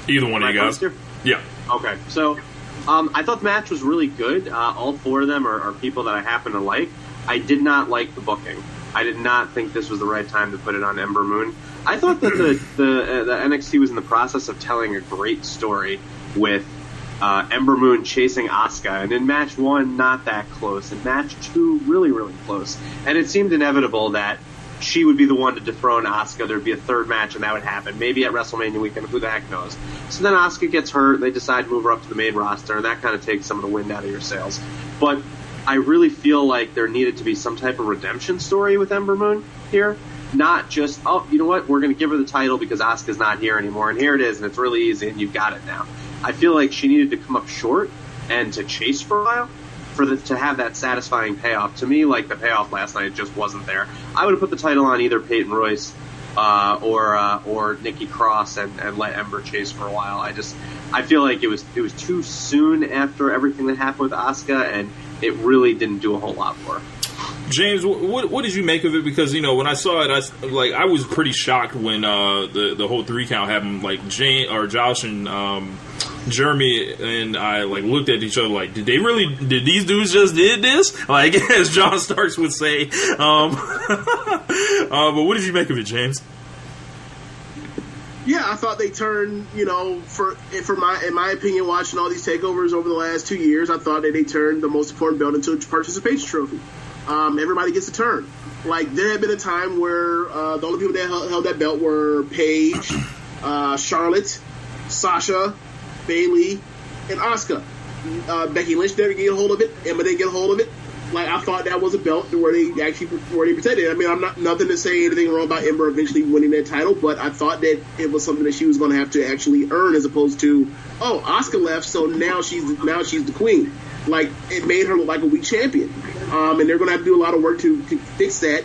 Either one of you guys. Yeah. Okay, so I thought the match was really good. All four of them are people that I happen to like. I did not like the booking. I did not think this was the right time to put it on Ember Moon. I thought that the NXT was in the process of telling a great story with Ember Moon chasing Asuka, and in match 1, not that close. In match 2, really, really close. And it seemed inevitable that she would be the one to dethrone Asuka. There'd be a third match, and that would happen. Maybe at WrestleMania weekend, who the heck knows. So then Asuka gets hurt, they decide to move her up to the main roster, and that kind of takes some of the wind out of your sails. But I really feel like there needed to be some type of redemption story with Ember Moon here. Not just, oh, you know what, we're going to give her the title because Asuka's not here anymore, and here it is, and it's really easy, and you've got it now. I feel like she needed to come up short and to chase for a while to have that satisfying payoff. To me, like, the payoff last night just wasn't there. I would have put the title on either Peyton Royce or Nikki Cross and let Ember chase for a while. I feel like it was too soon after everything that happened with Asuka, and it really didn't do a whole lot for her. James, what did you make of it? Because, you know, when I saw it, I was pretty shocked when the whole 3 count happened. Like, Josh and Jeremy and I looked at each other like, did these dudes just did this? Like, as John Starks would say. But what did you make of it, James? Yeah, I thought they turned, you know, in my opinion, watching all these takeovers over the last 2 years, I thought that they turned the most important belt into a participation trophy. Everybody gets a turn. Like, there had been a time where the only people that held that belt were Paige, Charlotte, Sasha, Bayley, and Asuka. Becky Lynch didn't get a hold of it. Emma didn't get a hold of it. Like, I thought that was a belt where they protected it. I mean, I'm not nothing to say anything wrong about Ember eventually winning that title, but I thought that it was something that she was going to have to actually earn, as opposed to, oh, Asuka left, so now she's the queen. Like, it made her look like a weak champion, and they're going to have to do a lot of work to fix that,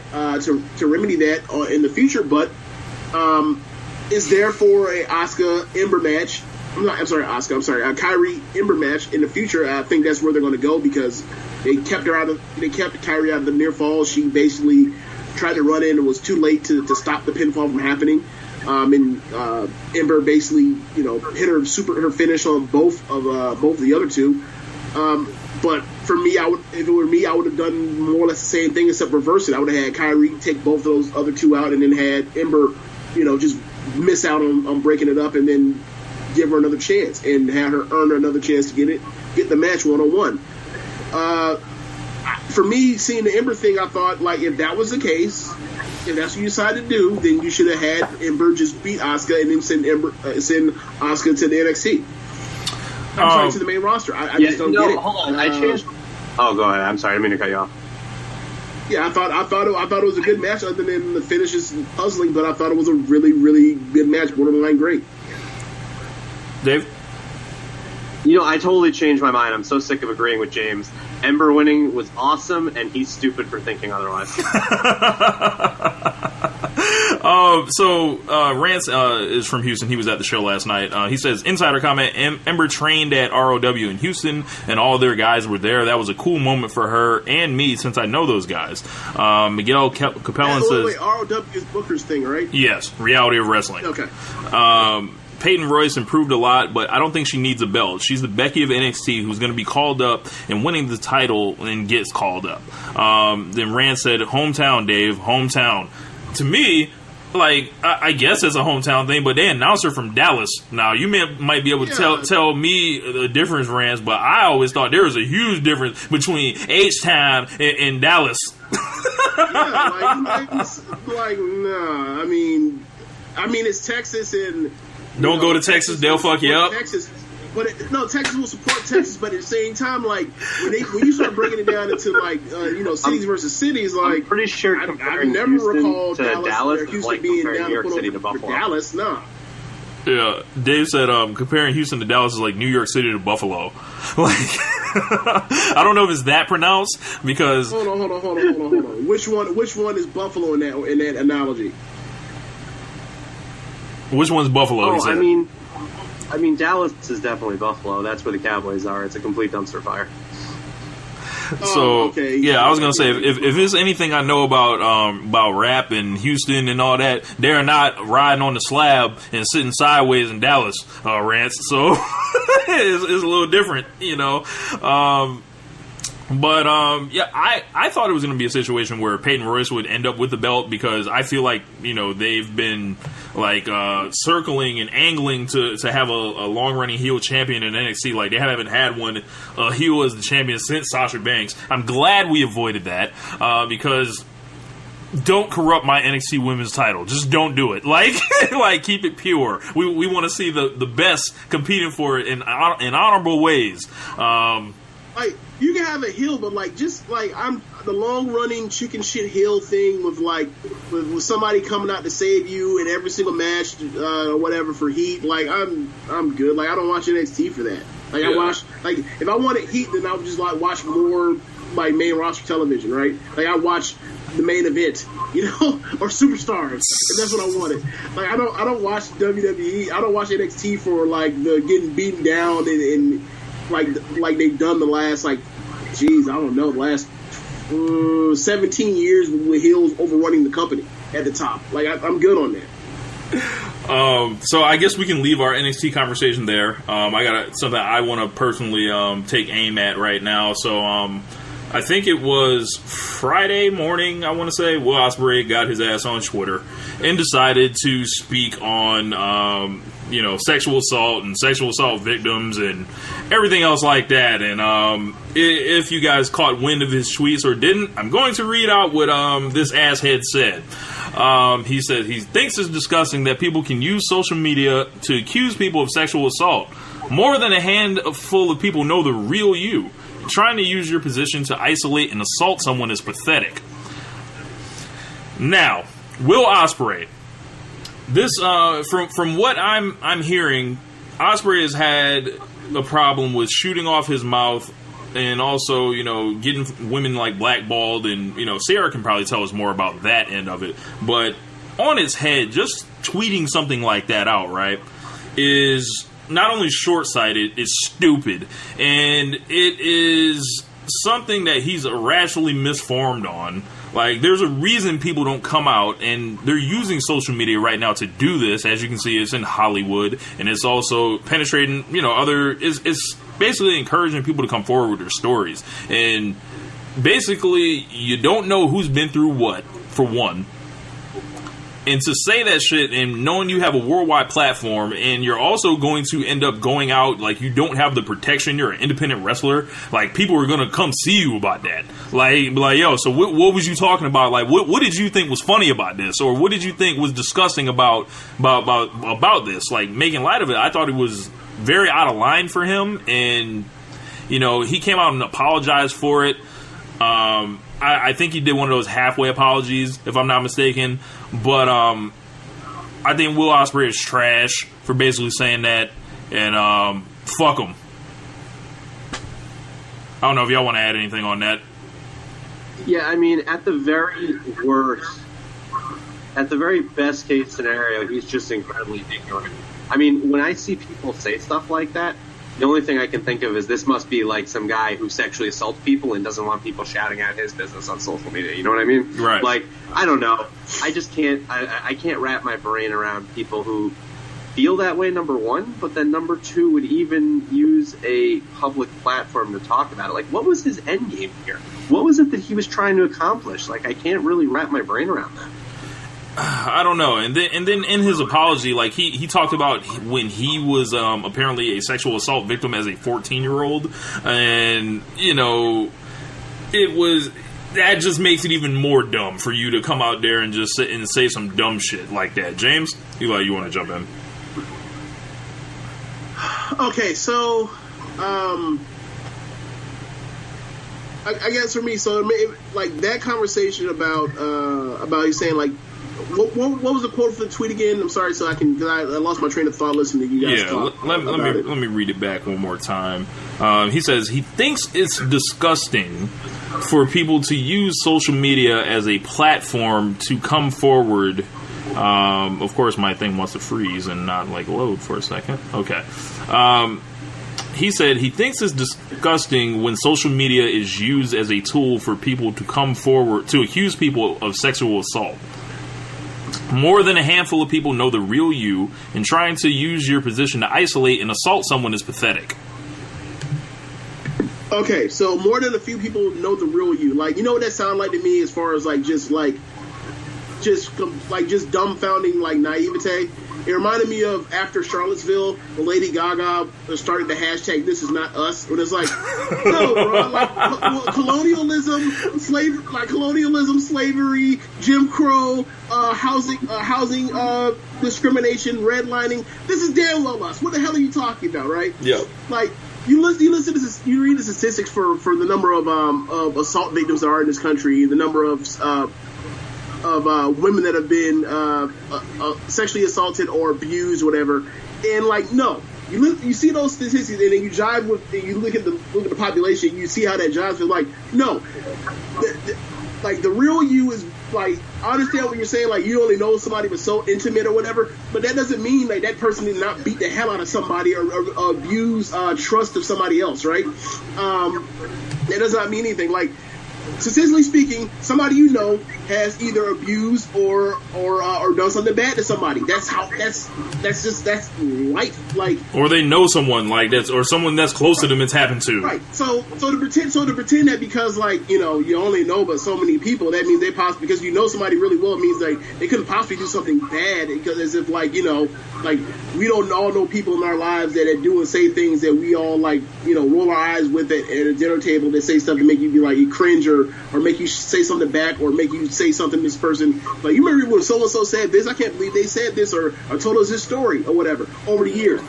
to remedy that in the future. But is there for a Asuka Ember match. I'm sorry, a Kyrie Ember match in the future. I think that's where they're going to go because they kept Kyrie out of the near fall. She basically tried to run in and was too late to stop the pinfall from happening. And Ember basically, hit her finish on both of the other two. But for me, if it were me, I would have done more or less the same thing except reverse it. I would have had Kyrie take both of those other two out and then had Ember, just miss out on breaking it up and then give her another chance and have her earn another chance to get the match 1-on-1. For me, seeing the Ember thing, I thought, like, if that was the case, if that's what you decided to do, then you should have had Ember just beat Asuka and then send Asuka to the NXT. I'm sorry, to the main roster. I just don't get it. Hold on, I changed. Oh, go ahead. I'm sorry, I didn't mean to cut you off. Yeah, I thought it was a good match, other than the finishes puzzling, but I thought it was a really, really good match, borderline great. Dave? I totally changed my mind. I'm so sick of agreeing with James. Ember winning was awesome, and he's stupid for thinking otherwise. Rance is from Houston. He was at the show last night. He says, insider comment, Ember trained at ROW in Houston, and all their guys were there. That was a cool moment for her and me, since I know those guys. Miguel Capellan says... Wait, ROW is Booker's thing, right? Yes, Reality of Wrestling. Okay. Peyton Royce improved a lot, but I don't think she needs a belt. She's the Becky of NXT who's going to be called up and winning the title and gets called up. Then Rand said, hometown, Dave, hometown. To me, like, I guess it's a hometown thing, but they announced her from Dallas. Now, you might be able to tell me the difference, Rand, but I always thought there was a huge difference between H-Town and Dallas. Nah. I mean, it's Texas and... Don't go to Texas, they'll fuck you up. Texas, Texas will support Texas, but at the same time, like when you start breaking it down into like cities versus cities, like I'm pretty sure I've never recalled Dallas Houston like being comparing down New York City to Buffalo. Dallas, nah. Yeah, Dave said comparing Houston to Dallas is like New York City to Buffalo. Like, I don't know if it's that pronounced because. Hold on. Which one is Buffalo in that analogy? Which one's Buffalo? Oh, I mean, Dallas is definitely Buffalo. That's where the Cowboys are. It's a complete dumpster fire. So, okay. Yeah, I was gonna say if there's anything I know about rap and Houston and all that, they're not riding on the slab and sitting sideways in Dallas, Rance. So it's a little different, But I thought it was going to be a situation where Peyton Royce would end up with the belt because I feel like they've been like circling and angling to have a long running heel champion in NXT. Like they haven't had one heel as the champion since Sasha Banks. I'm glad we avoided that because don't corrupt my NXT Women's title. Just don't do it. Like keep it pure. We want to see the best competing for it in honorable ways. Like you can have a heel, but I'm the long running chicken shit heel thing with somebody coming out to save you in every single match or whatever for heat. Like I'm good. Like I don't watch NXT for that. Like I watch if I wanted heat, then I would just watch more main roster television, right? Like I watch the main event, or Superstars, and that's what I wanted. Like I don't watch WWE. I don't watch NXT for the getting beaten down and like they've done the last the last 17 years with heels overrunning the company at the top. Like I'm good on that. So I guess we can leave our NXT conversation there. I got something I want to personally take aim at right now. So I think it was Friday morning, I want to say, Will Ospreay got his ass on Twitter and decided to speak on sexual assault and sexual assault victims and everything else like that. And if you guys caught wind of his tweets or didn't, I'm going to read out what this asshead said. He said he thinks it's disgusting that people can use social media to accuse people of sexual assault. More than a handful of people know the real you. Trying to use your position to isolate and assault someone is pathetic. Now, Will Ospreay. This, from what I'm hearing, Ospreay has had a problem with shooting off his mouth and also, getting women blackballed, and Sarah can probably tell us more about that end of it. But on its head, just tweeting something like that out, right, is not only short-sighted, it's stupid. And it is something that he's irrationally misformed on. Like, there's a reason people don't come out, and they're using social media right now to do this. As you can see, it's in Hollywood, and it's also penetrating, it's basically encouraging people to come forward with their stories. And basically, you don't know who's been through what, for one. And to say that shit and knowing you have a worldwide platform and you're also going to end up going out like you don't have the protection, you're an independent wrestler, like people are going to come see you about that. Like yo, so what was you talking about? Like what did you think was funny about this? Or what did you think was disgusting about this? Like making light of it, I thought it was very out of line for him. And, he came out and apologized for it. I think he did one of those halfway apologies, if I'm not mistaken. But I think Will Ospreay is trash for basically saying that. And fuck him. I don't know if y'all want to add anything on that. Yeah, I mean, at the very worst, at the very best case scenario, he's just incredibly ignorant. I mean, when I see people say stuff like that, the only thing I can think of is this must be like some guy who sexually assaults people and doesn't want people shouting out his business on social media. You know what I mean? Right. Like, I don't know. I just can't. I can't wrap my brain around people who feel that way, number one, but then number two would even use a public platform to talk about it. Like, what was his end game here? What was it that he was trying to accomplish? Like, I can't really wrap my brain around that. I don't know. And then in his apology, like he talked about when he was apparently a sexual assault victim as a 14-year-old, and it was that just makes it even more dumb for you to come out there and just sit and say some dumb shit like that. James, you want to jump in? Okay, so I guess for me, so like that conversation about you saying like. What was the quote for the tweet again? I'm sorry, so I lost my train of thought listening to you guys talk. Let me read it back one more time. He says he thinks it's disgusting for people to use social media as a platform to come forward. Of course, my thing wants to freeze and not like load for a second. Okay. He said he thinks it's disgusting when social media is used as a tool for people to come forward to accuse people of sexual assault. More than a handful of people know the real you, and trying to use your position to isolate and assault someone is pathetic. Okay, so more than a few people know the real you. Like, you know what that sounds like to me as far as just dumbfounding like naivete? It reminded me of after Charlottesville, when Lady Gaga started the hashtag "This is not us," when it's like, no, bro, like colonialism, slavery, Jim Crow, housing discrimination, redlining. This is damn well us. What the hell are you talking about, right? Yeah. Like you listen to this, you read the statistics for the number of assault victims there are in this country, the number of women that have been sexually assaulted or abused, whatever, and like no, you see those statistics, and then you jive with, you look at the population, you see how that jives with like no, like the real you is like, I understand what you're saying, like you only know somebody was so intimate or whatever, but that doesn't mean like that person did not beat the hell out of somebody or abuse trust of somebody else, right? That does not mean anything. Like, statistically speaking, somebody you know has either abused or done something bad to somebody. That's life. Like, or they know someone like that, or someone that's close to them it's happened to. Right. So to pretend that because like you only know but so many people, that means they possibly, because you know somebody really well, it means like they couldn't possibly do something bad, because as if like like we don't all know people in our lives that do and say things that we all like roll our eyes with at a dinner table, that say stuff to make you be like you cringe or make you say something back or make you say something to this person. Like, you remember when so-and-so said this? I can't believe they said this or told us this story or whatever over the years.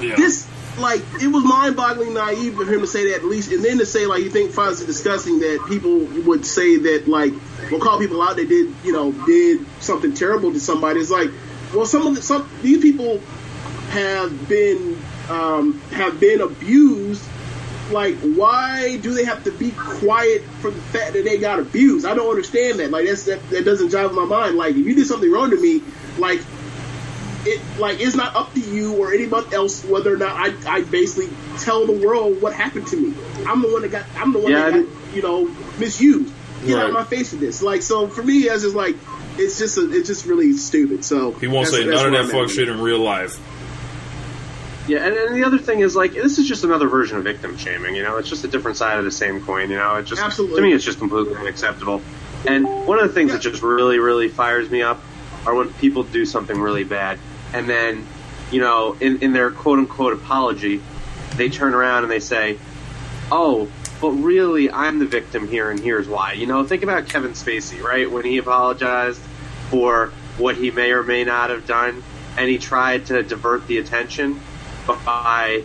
Yeah. This, like, it was mind-boggling naive of him to say that, at least, and then to say, like, he finds it disgusting that people would say that, like, we'll call people out that did something terrible to somebody. It's like, well, these people have been abused like, why do they have to be quiet for the fact that they got abused? I don't understand that. Like, that doesn't jive with my mind. Like, if you did something wrong to me, like, it's not up to you or anybody else whether or not I basically tell the world what happened to me. I'm the one that got misused. Get out of my face with this. Like, so for me, it's just like, it's just really stupid. So he won't say none of that fuck shit in real life. Yeah, and the other thing is, like, this is just another version of victim shaming, it's just a different side of the same coin, it just, absolutely. To me, it's just completely unacceptable. And one of the things that just really, really fires me up are when people do something really bad, and then, in their quote-unquote apology, they turn around and they say, oh, but really, I'm the victim here, and here's why. Think about Kevin Spacey, right, when he apologized for what he may or may not have done, and he tried to divert the attention by,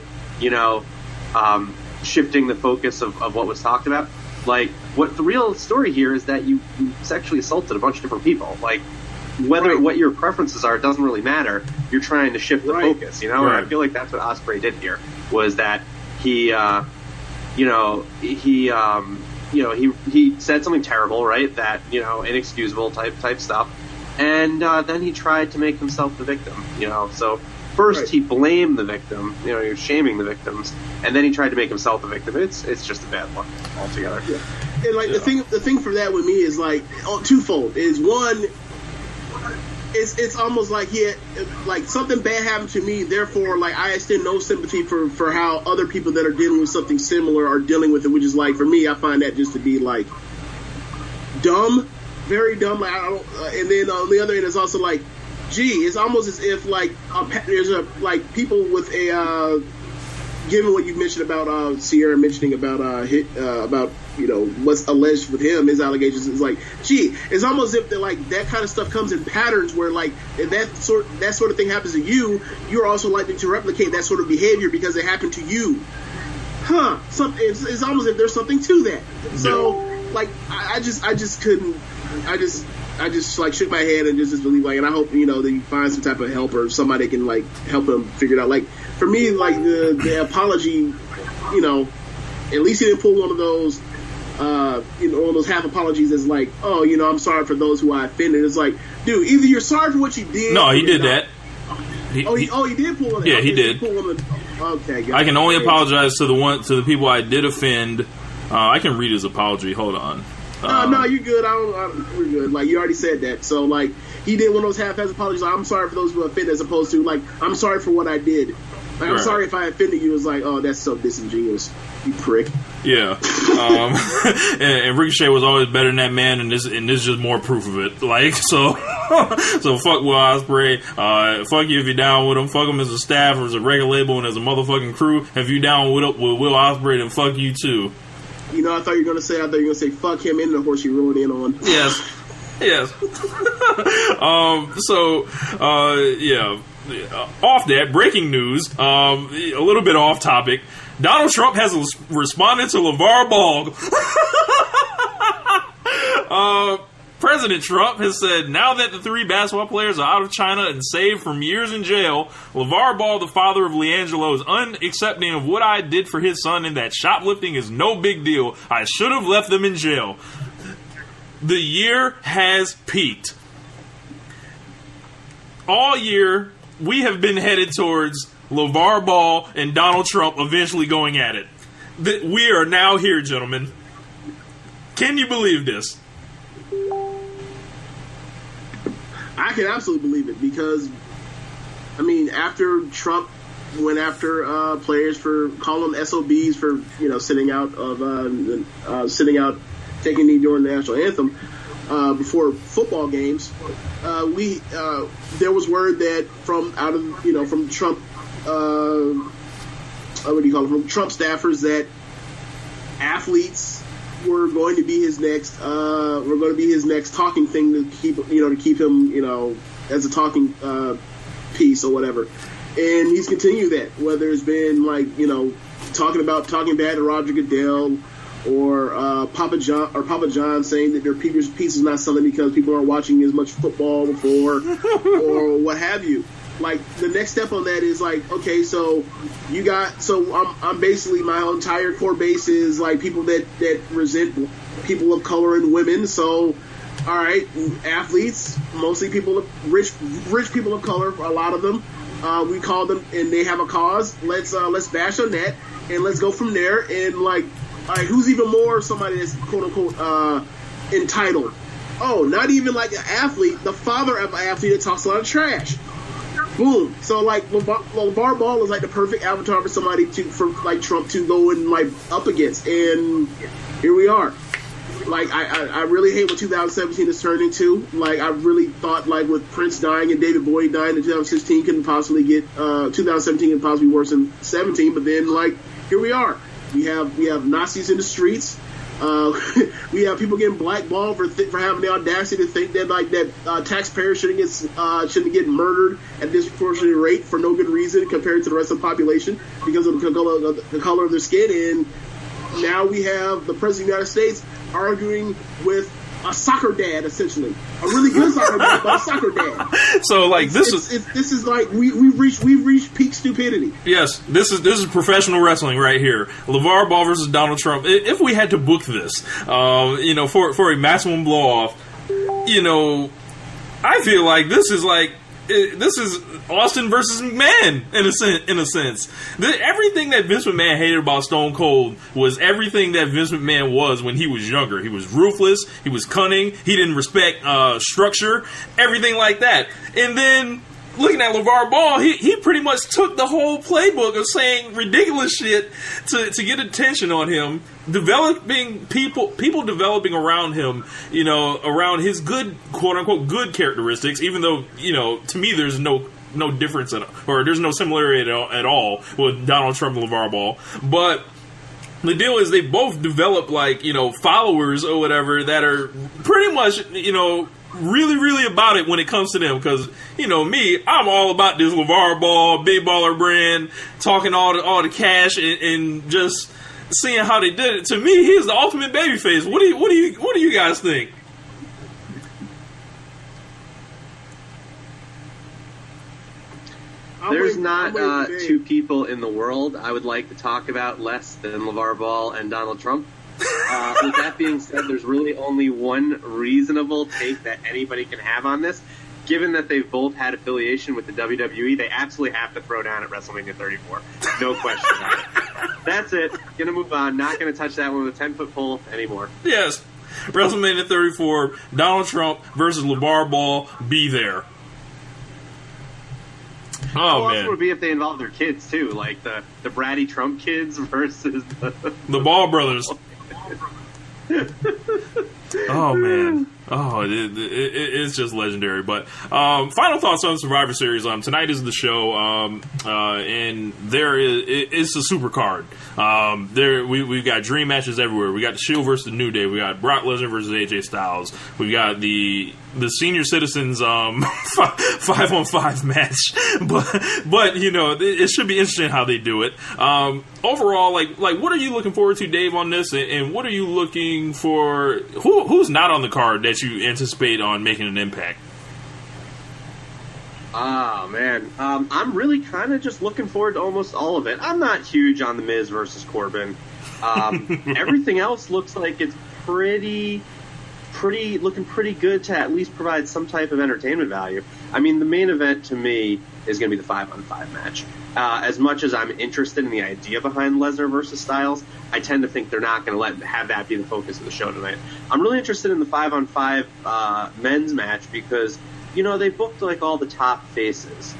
shifting the focus of what was talked about. Like, what the real story here is that you sexually assaulted a bunch of different people. Like, what your preferences are, it doesn't really matter. You're trying to shift the focus, And I feel like that's what Ospreay did here, was that he said something terrible, right? That, inexcusable type stuff. And then he tried to make himself the victim, So first he blamed the victim, he was shaming the victims, and then he tried to make himself the victim. It's just a bad look altogether. Yeah. And like the thing for that with me is like twofold. Is one, it's almost like like something bad happened to me, therefore like I extend no sympathy for how other people that are dealing with something similar are dealing with it, which is like, for me, I find that just to be like dumb. Very dumb. Like, I don't, and then on the other end, it's also like, gee, it's almost as if like there's people with a given what you mentioned about Sierra mentioning about what's alleged with him, his allegations. It's like, gee, it's almost as if that kind of stuff comes in patterns where like if that sort of thing happens to you, you're also likely to replicate that sort of behavior because it happened to you. It's almost as if there's something to that. So like I just couldn't. I just like shook my head and just believe, like, and I hope that you find some type of help or somebody can like help him figure it out. Like for me, like the apology, at least he didn't pull one of those, one of those half apologies as like, oh, I'm sorry for those who I offended. It's like, dude, either you're sorry for what you did. No, he did that. He did pull one. Yeah, he did. Okay, I can only apologize to the people I did offend. I can read his apology. Hold on. No, you're good. We're good. Like, you already said that. So, like, he did one of those half-ass apologies. Like, I'm sorry for those who offended, as opposed to, like, I'm sorry for what I did. Like, I'm sorry if I offended you. It's like, oh, that's so disingenuous, you prick. Yeah. And Ricochet was always better than that man, and this is just more proof of it. Like, so fuck Will Ospreay. Fuck you if you're down with him. Fuck him as a staff or as a record label and as a motherfucking crew. If you down with Will Ospreay, then fuck you too. I thought you were going to say, fuck him and the horse you rode in on. Yes. Off that, breaking news, a little bit off topic. Donald Trump has responded to Lavar Ball. President Trump has said, now that the 3 basketball players are out of China and saved from years in jail, Lavar Ball, the father of LiAngelo, is unaccepting of what I did for his son and that shoplifting is no big deal. I should have left them in jail. The year has peaked. All year, we have been headed towards Lavar Ball and Donald Trump eventually going at it. We are now here, gentlemen. Can you believe this? I can absolutely believe it because, after Trump went after players for calling them SOBs for sitting out, taking knee during the national anthem before football games, there was word that from Trump, from Trump staffers that athletes were going to be his next talking thing to keep him as a talking piece or whatever, and he's continued that, whether it's been talking bad to Roger Goodell or Papa John saying that their piece is not selling because people aren't watching as much football before or what have you. like the next step on that is like, okay, so I'm basically my entire core base is like people that resent people of color and women. So, all right, athletes, mostly rich people of color, a lot of them. We call them, and they have a cause. Let's bash on that, and let's go from there. And like, all right, who's even more somebody that's quote unquote entitled? Oh, not even like an athlete, the father of an athlete that talks a lot of trash. Boom. So like Lavar Ball is like the perfect avatar for somebody for like Trump to go and like up against, and here we are. Like I really hate what 2017 has turned into. Like I really thought like with Prince dying and David Bowie dying in 2016 couldn't possibly get 2017 could possibly be worse than 17. But then like here we are. We have Nazis in the streets. We have people getting blackballed for having the audacity to think that like that taxpayers shouldn't get murdered at a disproportionate rate for no good reason compared to the rest of the population because of the color of their skin. And now we have the President of the United States arguing with a soccer dad, essentially a really good soccer dad, but a soccer dad. So like this is like we've reached peak stupidity. Yes, this is professional wrestling right here. Lavar Ball versus Donald Trump. If we had to book this, for a maximum blow off, I feel like this is Austin versus McMahon in a sense. Everything that Vince McMahon hated about Stone Cold was everything that Vince McMahon was when he was younger. He was ruthless. He was cunning. He didn't respect structure. Everything like that. And then looking at LeVar Ball, he pretty much took the whole playbook of saying ridiculous shit to get attention on him, developing people developing around him, around his good, quote unquote, good characteristics, even though, to me there's no difference or there's no similarity at all with Donald Trump and LeVar Ball. But the deal is they both develop followers or whatever that are pretty much, really, really about it when it comes to them, because me, I'm all about this LeVar Ball, Big Baller brand, talking all the cash and just seeing how they did it. To me, he's the ultimate babyface. What do you guys think? There's not two people in the world I would like to talk about less than LeVar Ball and Donald Trump. With that being said, there's really only one reasonable take that anybody can have on this. Given that they've both had affiliation with the WWE, they absolutely have to throw down at WrestleMania 34. No question about it. That's it. Gonna move on. Not gonna touch that one with a 10-foot pole anymore. Yes. WrestleMania 34, Donald Trump versus LeVar Ball. Be there. Oh, man. It would be if they involved their kids, too. Like the bratty Trump kids versus the Ball brothers. Oh, man. Oh, it's just legendary. But final thoughts on Survivor Series. Tonight is the show, and it's a super card. We've got dream matches everywhere. We got the Shield versus the New Day. We got Brock Lesnar versus AJ Styles. We got the senior citizens 5-on-5 match. But it should be interesting how they do it. Overall, like what are you looking forward to, Dave, on this? And what are you looking for? Who's not on the card that you anticipate on making an impact? Oh, man. I'm really kind of just looking forward to almost all of it. I'm not huge on The Miz versus Corbin. Everything else looks like it's looking pretty good to at least provide some type of entertainment value. I mean, the main event to me is going to be the 5-on-5 match. As much as I'm interested in the idea behind Lesnar versus Styles, I tend to think they're not going to have that be the focus of the show tonight. I'm really interested in the 5-on-5 men's match because, they booked like all the top faces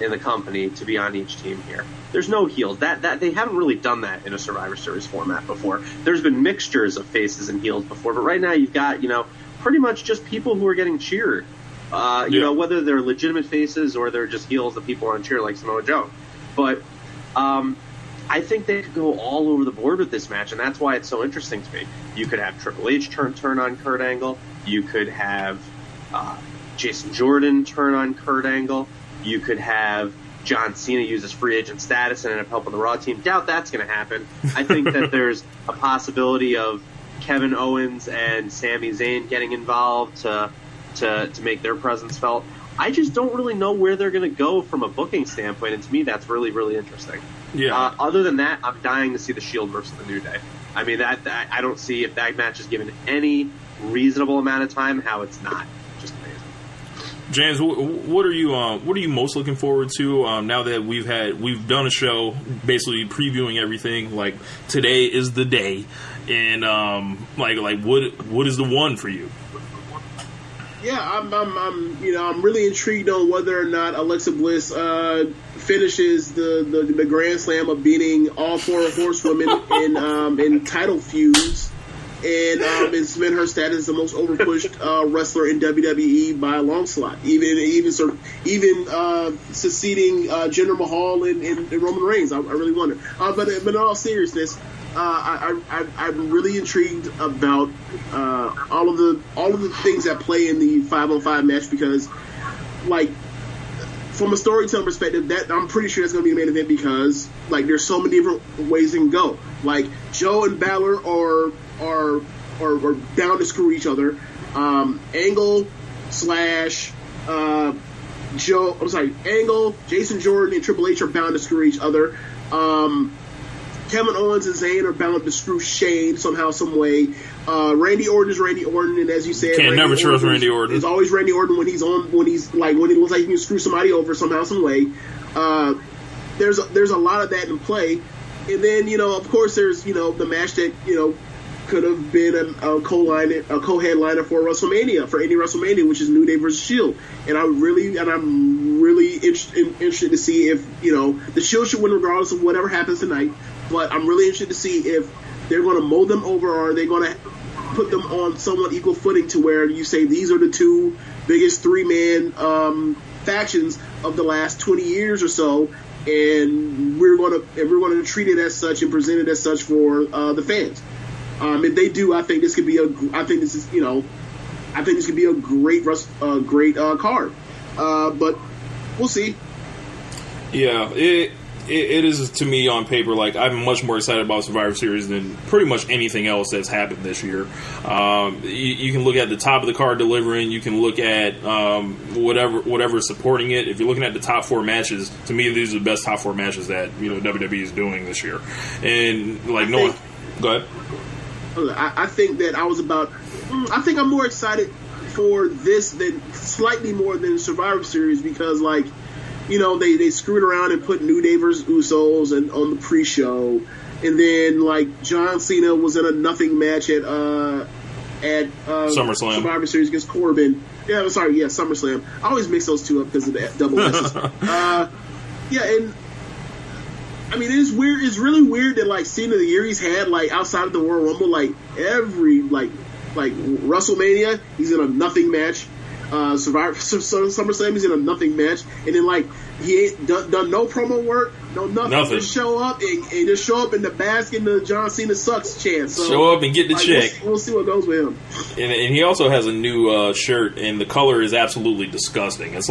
in the company to be on each team here. There's no heels. That they haven't really done that in a Survivor Series format before. There's been mixtures of faces and heels before, but right now you've got, pretty much just people who are getting cheered. Whether they're legitimate faces or they're just heels that people want to cheer, like Samoa Joe. But I think they could go all over the board with this match, and that's why it's so interesting to me. You could have Triple H turn on Kurt Angle. You could have Jason Jordan turn on Kurt Angle. You could have John Cena use his free agent status and end up helping the Raw team. Doubt that's going to happen. I think that there's a possibility of Kevin Owens and Sami Zayn getting involved to make their presence felt. I just don't really know where they're going to go from a booking standpoint, and to me, that's really, really interesting. Yeah. Other than that, I'm dying to see the Shield versus the New Day. I mean, that I don't see if that match is given any reasonable amount of time how it's not. Just amazing. James, what are you most looking forward to now that we've done a show basically previewing everything? Like, today is the day, and what is the one for you? Yeah, I'm really intrigued on whether or not Alexa Bliss finishes the Grand Slam of beating all 4 horsewomen in title feuds, and cement her status as the most overpushed wrestler in WWE by a long shot, even succeeding Jinder Mahal and Roman Reigns. I really wonder. But in all seriousness, I'm really intrigued about all of the things that play in the 5-on-5 match, because, like, from a storytelling perspective, that I'm pretty sure that's going to be the main event, because, like, there's so many different ways it can go. Like, Joe and Balor are bound to screw each other. Angle Jason Jordan and Triple H are bound to screw each other. Kevin Owens and Zayn are bound to screw Shane somehow, some way. Randy Orton is Randy Orton, and as you said, can't never trust Randy Orton. It's always Randy Orton when he looks like he can screw somebody over somehow, some way. There's a lot of that in play, and then of course there's the match that could have been a co-headliner for WrestleMania, for any WrestleMania, which is New Day versus Shield, and I'm really interested to see if the Shield should win regardless of whatever happens tonight. But I'm really interested to see if they're going to mold them over, or are they going to put them on somewhat equal footing to where you say these are the 2 biggest 3-man factions of the last 20 years or so, and we're going to treat it as such and present it as such for the fans. If they do, I think this could be a great card. But we'll see. Yeah, it is, to me, on paper, like, I'm much more excited about Survivor Series than pretty much anything else that's happened this year. You can look at the top of the card delivering. You can look at whatever is supporting it. If you're looking at the top 4 matches, to me, these are the best top 4 matches that WWE is doing this year. And go ahead. I think that I think I'm more excited for this than slightly more than Survivor Series, because they screwed around and put New Day versus Usos and on the pre-show, and then John Cena was in a nothing match at SummerSlam. Survivor Series against Corbin. SummerSlam. I always mix those two up because of the double S's. And I mean, it's weird. It's really weird that Cena, the year he's had outside of the Royal Rumble, every WrestleMania, he's in a nothing match. SummerSlam, he's in a nothing match, and then he ain't done no promo work, no nothing. Just show up and just show up in the bask in the John Cena sucks chance. So, show up and get the check. We'll see what goes with him. And he also has a new shirt, and the color is absolutely disgusting. It's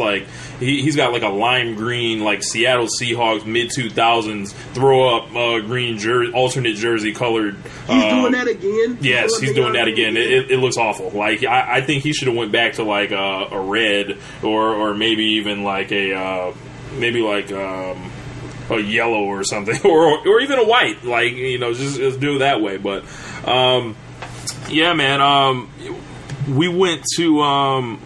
he's got a lime green, Seattle Seahawks mid-2000s throw up green alternate jersey colored. He's doing that again. Yes, he's doing that again. It looks awful. I think he should have went back to a red or maybe even a yellow or something, or even a white, just do it that way. But yeah, man, we went to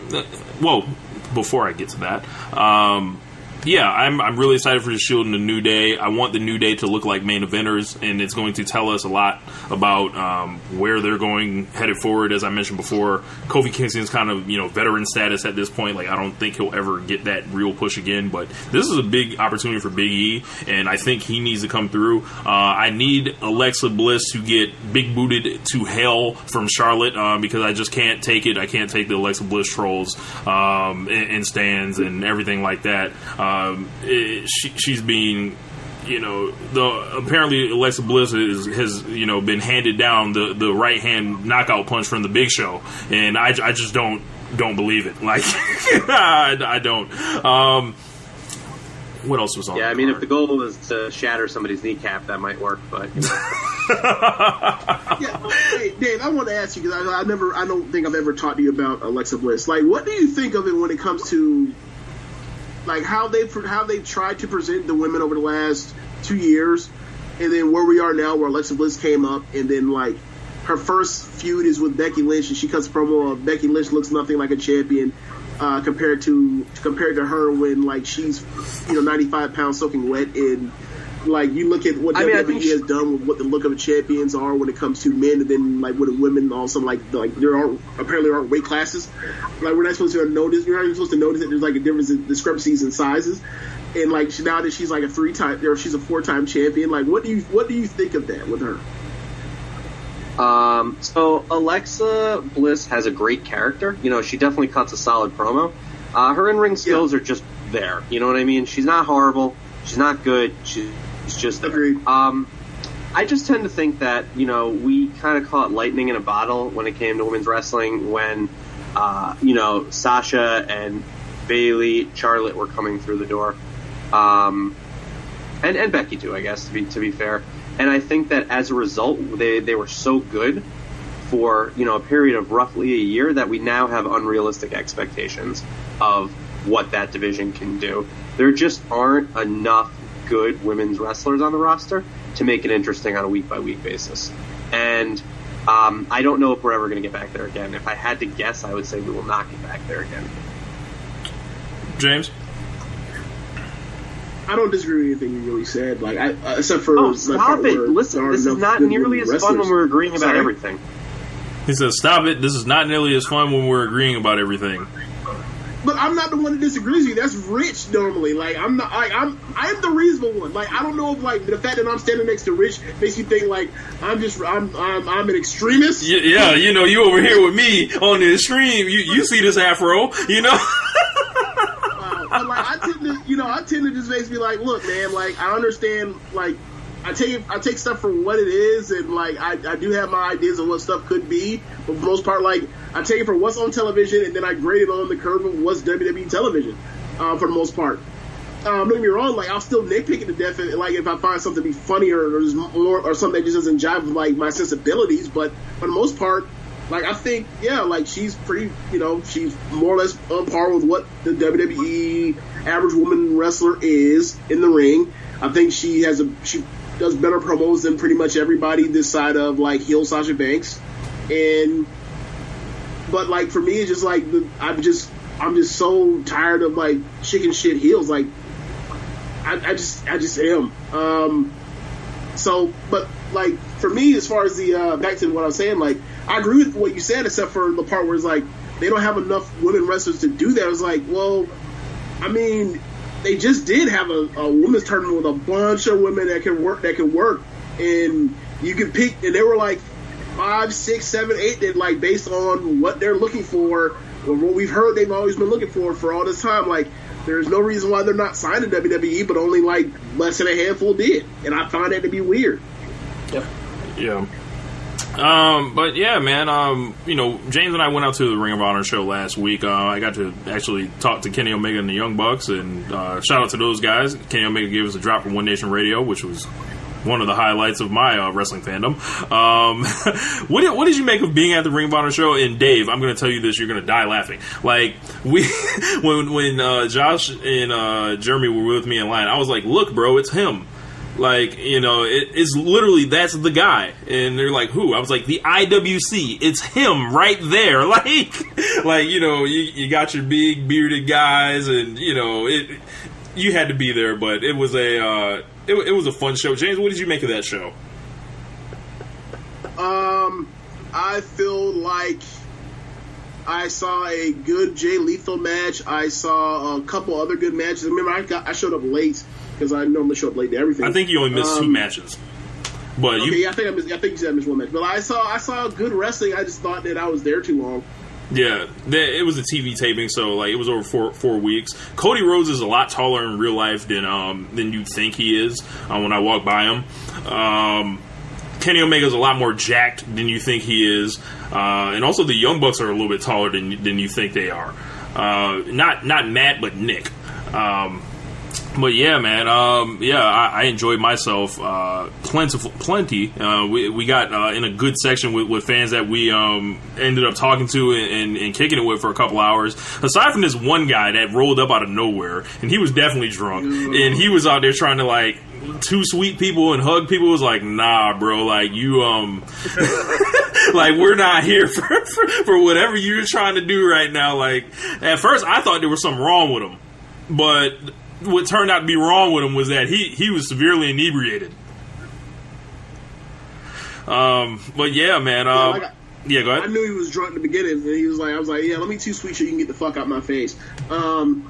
before I get to that, I'm really excited for the Shield and the New Day. I want the New Day to look like main eventers, and it's going to tell us a lot about where they're going headed forward. As I mentioned before, Kofi Kingston's kind of veteran status at this point. I don't think he'll ever get that real push again, but this is a big opportunity for Big E, and I think he needs to come through. I need Alexa Bliss to get big booted to hell from Charlotte, because I just can't take it. I can't take the Alexa Bliss trolls and stands and everything like that. She's being, apparently Alexa Bliss has been handed down the right hand knockout punch from the Big Show, and I just don't believe it. I don't. What else was on? Yeah, I mean, if the goal is to shatter somebody's kneecap, that might work, but. Hey, Dave, I want to ask you, because I don't think I've ever talked to you about Alexa Bliss. What do you think of it when it comes to like how they've tried to present the women over the last 2 years, and then where we are now, where Alexa Bliss came up, and then like her first feud is with Becky Lynch, and she cuts a promo of Becky Lynch looks nothing like a champion compared to her when like she's 95 pounds soaking wet, and like you look at what WWE has done with what the look of the champions are when it comes to men, and then like with women also like there aren't weight classes. Like we're not supposed to notice. You're not even supposed to notice that there's like a difference in discrepancies in sizes. And like now that she's like a 4-time champion, like what do you think of that with her? So Alexa Bliss has a great character. She definitely cuts a solid promo. Her in-ring skills are just there. You know what I mean? She's not horrible. She's not good. She's just there. Agreed. I just tend to think that, we kind of caught lightning in a bottle when it came to women's wrestling when, Sasha and Bayley, Charlotte were coming through the door. And Becky too, I guess, to be fair. And I think that as a result, they were so good for, a period of roughly a year that we now have unrealistic expectations of what that division can do. There just aren't enough good women's wrestlers on the roster to make it interesting on a week-by-week basis. And I don't know if we're ever going to get back there again. If I had to guess, I would say we will not get back there again. James? I don't disagree with anything you really said. Like, except for stop it! Listen, this is not nearly as fun when we're agreeing about everything. He says, "Stop it! This is not nearly as fun when we're agreeing about everything." But I'm not the one that disagrees with you. That's Rich normally. Like I'm not. Like I am the reasonable one. Like I don't know if like the fact that I'm standing next to Rich makes you think like I'm an extremist. Yeah, you over here with me on the extreme. You see this afro, But like I tend to just basically like, look, man, like I understand, like I take stuff for what it is, and like I do have my ideas of what stuff could be, but for the most part, like I take it for what's on television, and then I grade it on the curve of what's WWE television, for the most part. Don't get me wrong, like I'll still nitpick it to death, like if I find something to be funny or more or something that just doesn't jive with like my sensibilities, but for the most part. Like, I think, yeah, like, she's pretty, she's more or less on par with what the WWE average woman wrestler is in the ring. I think she does better promos than pretty much everybody this side of, like, heel Sasha Banks. But, like, for me, it's just, like, I'm just so tired of, like, chicken shit heels. Like, I just am. But, like, for me, as far as the, back to what I was saying, like, I agree with what you said, except for the part where it's like they don't have enough women wrestlers to do that. It's like, well, I mean, they just did have a women's tournament with a bunch of women that can work, and you can pick, and they were like 5, 6, 7, 8 that like based on what they're looking for or what we've heard they've always been looking for all this time. Like, there's no reason why they're not signed to WWE, but only like less than a handful did, and I find that to be weird. Yeah. But yeah, man, James and I went out to the Ring of Honor show last week. I got to actually talk to Kenny Omega and the Young Bucks, and shout out to those guys. Kenny Omega gave us a drop from One Nation Radio, which was one of the highlights of my wrestling fandom. What did you make of being at the Ring of Honor show? And Dave, I'm going to tell you this, you're going to die laughing. Like, when Josh and Jeremy were with me in line, I was like, look, bro, it's him. Like, it's literally, that's the guy. And they're like, who? I was like, the IWC. It's him right there. Like, you got your big bearded guys, and, you had to be there, but it was it was a fun show. James, what did you make of that show? I feel like I saw a good Jay Lethal match. I saw a couple other good matches. Remember, I showed up late, because I normally show up late to everything. I think you only missed 2 matches. But okay, I think you said I missed 1 match. But I saw good wrestling. I just thought that I was there too long. Yeah, it was a TV taping, so like it was over 4 weeks. Cody Rhodes is a lot taller in real life than you think he is when I walk by him. Kenny Omega's a lot more jacked than you think he is, and also the Young Bucks are a little bit taller than you think they are. Not Matt, but Nick. But yeah, man, I enjoyed myself plenty. We got in a good section with fans that we ended up talking to and kicking it with for a couple hours. Aside from this one guy that rolled up out of nowhere, and he was definitely drunk, and he was out there trying to like too sweet people and hug people. It was like, nah, bro, like you like we're not here for whatever you're trying to do right now. Like at first, I thought there was something wrong with him, but what turned out to be wrong with him was that he was severely inebriated. But yeah, man. Yeah, go ahead. I knew he was drunk in the beginning, and he was like, I was like, yeah, let me too sweet so you can get the fuck out my face. And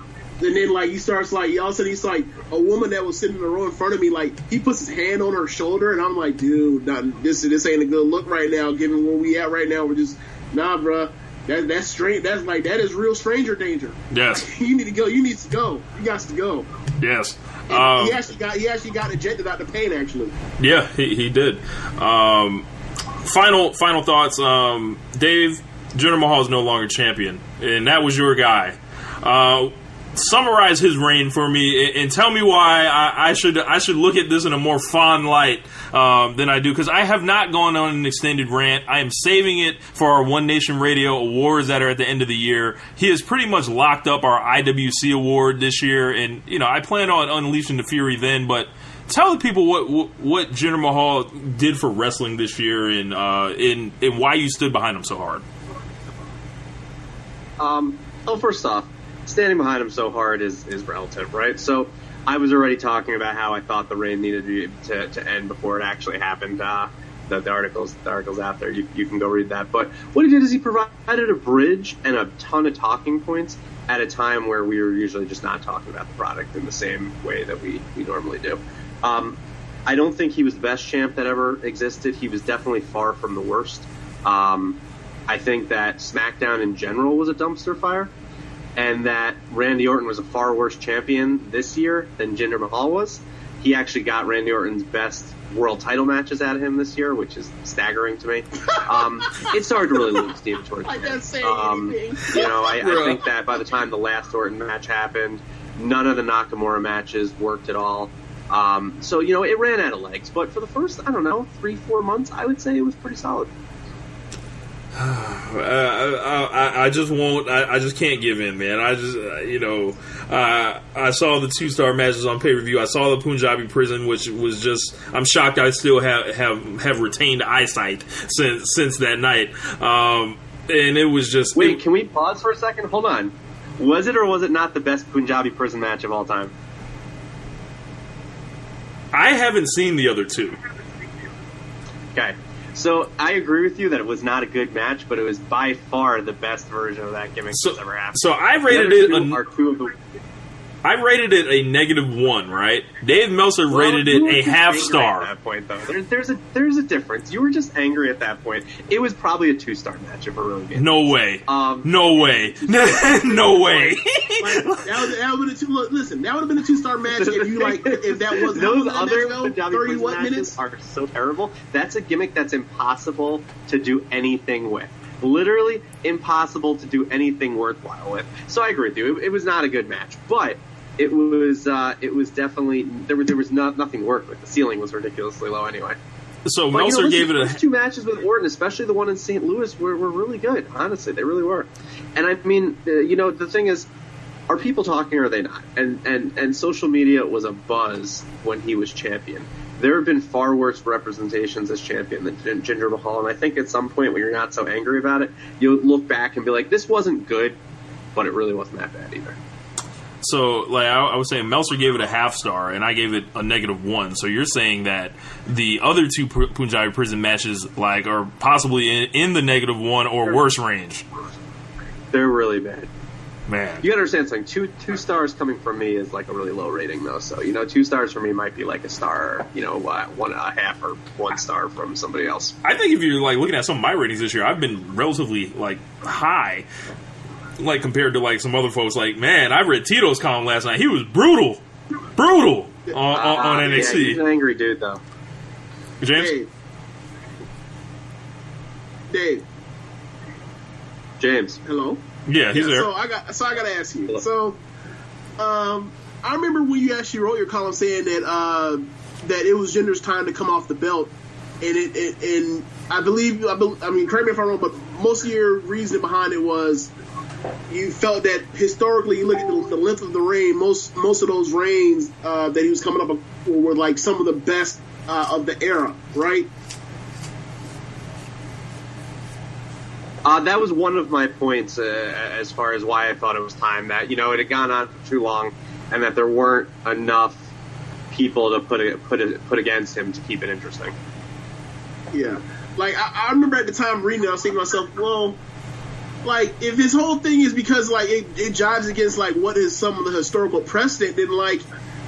then like he starts like all of a sudden he's like a woman that was sitting in the row in front of me, like he puts his hand on her shoulder, and I'm like, dude, this ain't a good look right now, given where we at right now. We're just bruh. That's strange. That is real stranger danger. Yes. You need to go. You need to go. You got to go. Yes. He actually got ejected out the pain. Actually. Yeah, he did. Final thoughts. Dave, Jinder Mahal is no longer champion, and that was your guy. Summarize his reign for me and tell me why I should look at this in a more fond light than I do, because I have not gone on an extended rant. I am saving it for our One Nation Radio awards that are at the end of the year. He has pretty much locked up our IWC award this year, and I plan on unleashing the fury then. But tell the people what Jinder Mahal did for wrestling this year and why you stood behind him so hard. First off, standing behind him so hard is relative, right? So I was already talking about how I thought the reign needed to end before it actually happened. The article's out there. You can go read that. But what he did is he provided a bridge and a ton of talking points at a time where we were usually just not talking about the product in the same way that we normally do. I don't think he was the best champ that ever existed. He was definitely far from the worst. I think that SmackDown in general was a dumpster fire, and that Randy Orton was a far worse champion this year than Jinder Mahal was. He actually got Randy Orton's best world title matches out of him this year, which is staggering to me. It's hard to really look steam towards him. I can't say anything. I think that by the time the last Orton match happened, none of the Nakamura matches worked at all. So it ran out of legs. But for the first, 3-4 months, I would say it was pretty solid. I just won't. I just can't give in, man. I just, I saw the 2-star matches on pay-per-view. I saw the Punjabi prison, which was just. I'm shocked I still have retained eyesight since that night. And it was just. Wait, can we pause for a second? Hold on. Was it or was it not the best Punjabi prison match of all time? I haven't seen the other two. Okay. So I agree with you that it was not a good match, but it was by far the best version of that gimmick that's ever happened. So I rated it a -1, right? Dave Meltzer rated it a half star. At that point, though, there's a difference. You were just angry at that point. It was probably a 2-star match if we're really getting No way. No way. No way. That would have been a 2-star match if that wasn't those other Punjabi 30 matches are so terrible. That's a gimmick that's impossible to do anything with. Literally impossible to do anything worthwhile with. So I agree with you. It was not a good match, but it was definitely there was nothing worked with. The ceiling was ridiculously low anyway. So Meltzer gave it a. Those 2 matches with Orton, especially the one in St. Louis, were really good. Honestly, they really were. And I mean, the thing is, are people talking or are they not? And social media was abuzz when he was champion. There have been far worse representations as champion than Jinder Mahal, and I think at some point when you're not so angry about it, you'll look back and be like, this wasn't good, but it really wasn't that bad either. So, like I was saying, Meltzer gave it a half star, and I gave it a -1. So you're saying that the other 2 Punjabi prison matches are possibly in the -1 or worse range? They're really bad. Man, you gotta understand something. Two stars coming from me is like a really low rating, though. So 2 stars for me might be like a star, 1.5 or 1 star from somebody else. I think if you're looking at some of my ratings this year, I've been relatively high, compared to some other folks. Man, I read Tito's column last night. He was brutal on NXT. Yeah, he's an angry dude, though. James. Dave. James. Hello. Yeah, he's there. So I got to ask you. So, I remember when you actually wrote your column saying that that it was Jinder's time to come off the belt, and I mean, correct me if I'm wrong, but most of your reasoning behind it was you felt that historically, you look at the length of the reign, most of those reigns that he was coming up were like some of the best of the era, right? That was one of my points as far as why I thought it was time, that, you know, it had gone on for too long and that there weren't enough people to put against him to keep it interesting. Yeah. Like, I remember at the time reading it, I was thinking to myself, well, like, if his whole thing is because, like, it jives against, like, what is some of the historical precedent, then, like,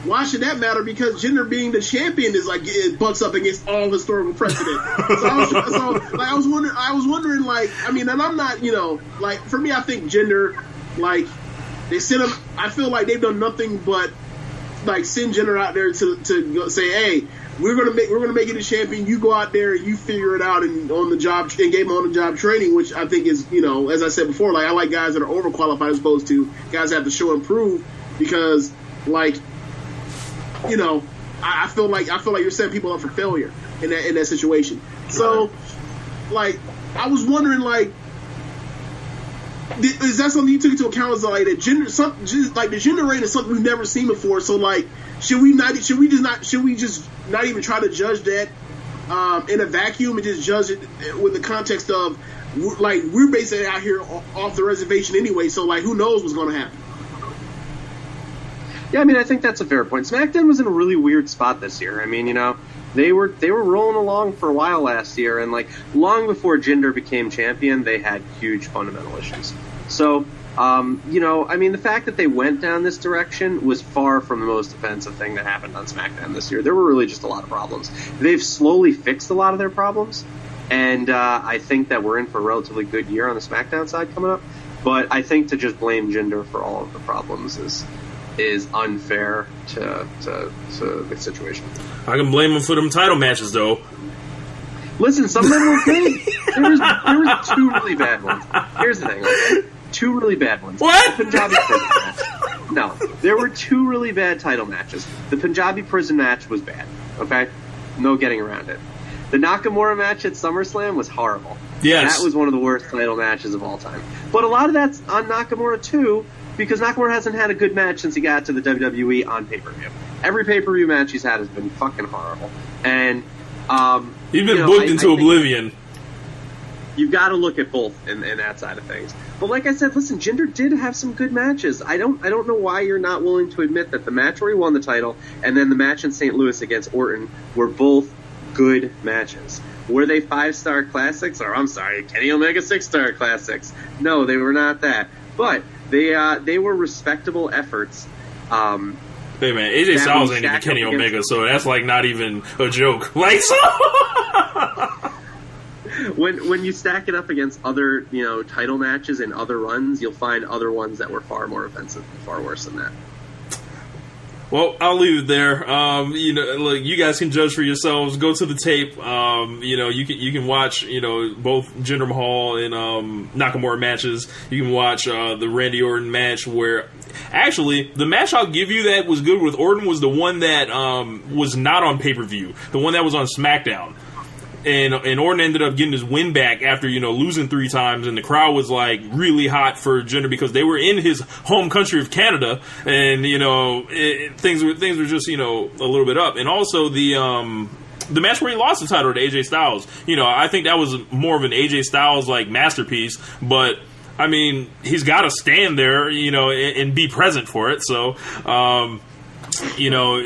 why should that matter? Because Jinder being the champion is, like, it butts up against all historical precedent. I was wondering, like, I mean, and I'm not, you know, like, for me, I think Jinder, like, they sent him, I feel like they've done nothing but, like, send Jinder out there to say, hey, we're gonna make you the champion. You go out there and you figure it out and on the job and gave him on the job training, which I think is, you know, as I said before, like, I like guys that are overqualified as opposed to guys that have to show and prove, because, like, you know, I feel like you're setting people up for failure in that situation. So, like, I was wondering, like, is that something you took into account? Is like that Jinder, the Jinder reign is something we've never seen before. So, like, should we just not even try to judge that in a vacuum and just judge it with the context of, like, we're basically out here off the reservation anyway. So, like, who knows what's going to happen? Yeah, I mean, I think that's a fair point. SmackDown was in a really weird spot this year. I mean, you know, they were rolling along for a while last year, and, like, long before Jinder became champion, they had huge fundamental issues. So, you know, I mean, the fact that they went down this direction was far from the most offensive thing that happened on SmackDown this year. There were really just a lot of problems. They've slowly fixed a lot of their problems, and I think that we're in for a relatively good year on the SmackDown side coming up. But I think to just blame Jinder for all of the problems is unfair to the situation. I can blame him for them title matches, though. Listen, some of them were good. There was two really bad ones. Here's the thing, okay? Two really bad ones. What? The Punjabi prison match. No, there were two really bad title matches. The Punjabi prison match was bad, okay? No getting around it. The Nakamura match at SummerSlam was horrible. Yes. That was one of the worst title matches of all time. But a lot of that's on Nakamura, too, because Nakamura hasn't had a good match since he got to the WWE on pay-per-view. Every pay-per-view match he's had has been fucking horrible. And, he's been booked into oblivion. You've got to look at both in that side of things. But like I said, listen, Jinder did have some good matches. I don't know why you're not willing to admit that the match where he won the title and then the match in St. Louis against Orton were both good matches. Were they 5-star classics? Or, I'm sorry, Kenny Omega 6-star classics? No, they were not that. But they were respectable efforts. Hey man, AJ Styles ain't even Kenny Omega, so that's like not even a joke. Like, so when you stack it up against other, you know, title matches and other runs, you'll find other ones that were far more offensive and far worse than that. Well, I'll leave it there. You know, look, you guys can judge for yourselves. Go to the tape. You know, you can watch, you know, both Jinder Mahal and Nakamura matches. You can watch the Randy Orton match, where actually the match I'll give you that was good with Orton was the one that was not on pay-per-view, the one that was on SmackDown. And Orton ended up getting his win back after, you know, losing 3 times, and the crowd was like really hot for Jinder because they were in his home country of Canada, and you know things were just, you know, a little bit up. And also the match where he lost the title to AJ Styles, you know, I think that was more of an AJ Styles like masterpiece, but I mean, he's got to stand there, you know, and be present for it. So, you know.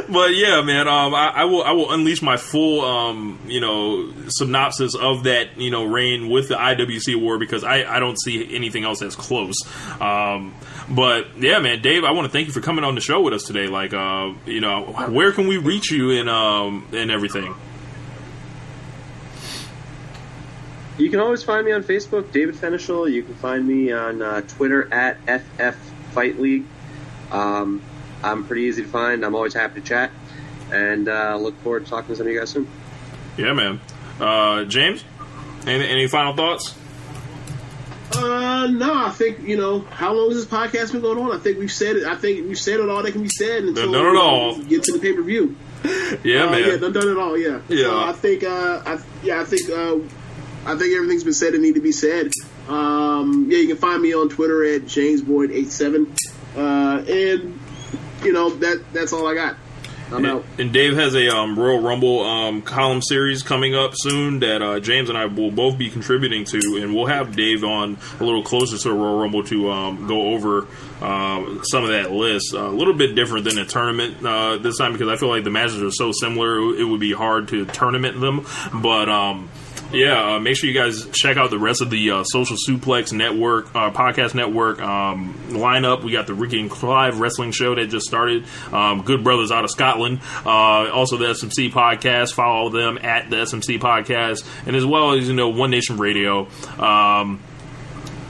But yeah, man, I will unleash my full, you know, synopsis of that, you know, reign with the IWC award, because I don't see anything else that's close. But yeah, man, Dave, I want to thank you for coming on the show with us today. Like, you know, where can we reach you and everything? You can always find me on Facebook, David Fenichel. You can find me on Twitter at FF Fight League. I'm pretty easy to find. I'm always happy to chat, and look forward to talking to some of you guys soon. Yeah, man. James, any final thoughts? No, I think, how long has this podcast been going on? I think we've said it. I think we've said it all that can be said until done it all. We get to the pay-per-view. Yeah, man. Yeah, done it all. Yeah. Yeah. So I think everything's been said that need to be said. You can find me on Twitter at JamesBoyd87. And that's all I got. I'm out. And Dave has a Royal Rumble column series coming up soon that James and I will both be contributing to, and we'll have Dave on a little closer to the Royal Rumble to go over some of that list. A little bit different than a tournament this time, because I feel like the matches are so similar, it would be hard to tournament them. But make sure you guys check out the rest of the Social Suplex Network, podcast network lineup. We got the Ricky and Clive wrestling show that just started. Good Brothers out of Scotland. Also the SMC podcast. Follow them at the SMC podcast. And as well as, One Nation Radio.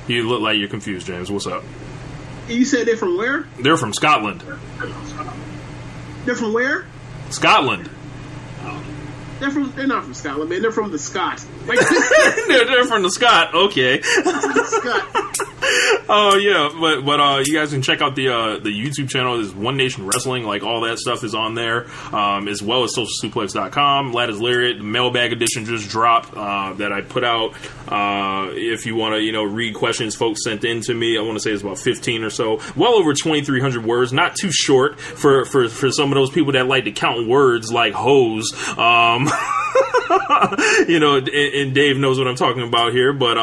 You look like you're confused, James. What's up? You said they're from where? They're from Scotland. They're from where? Scotland. They're not from Scotland, man. They're from the Scot. They're from the Scot. Okay. Scot. Oh yeah, but you guys can check out the YouTube channel. There's One Nation Wrestling, like all that stuff is on there, as well as socialsuplex.com. Lattice Lariat, the mailbag edition just dropped that I put out. If you want to, read questions folks sent in to me, I want to say it's about 15 or so, well over 2,300 words, not too short for some of those people that like to count words like hose. And Dave knows what I'm talking about here, but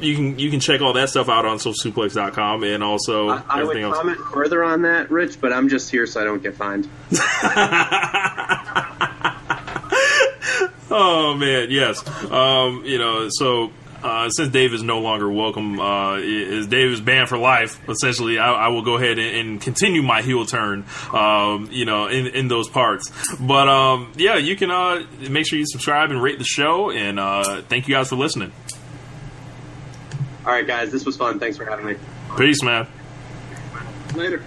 you can check all that stuff out on socialsuplex.com, and also I everything would else. comment further on that, Rich, but I'm just here so I don't get fined. Oh man, yes. Since Dave is no longer welcome, as Dave is banned for life, essentially, I will go ahead and continue my heel turn, in those parts. But, you can make sure you subscribe and rate the show, and thank you guys for listening. All right, guys, this was fun. Thanks for having me. Peace, man. Later.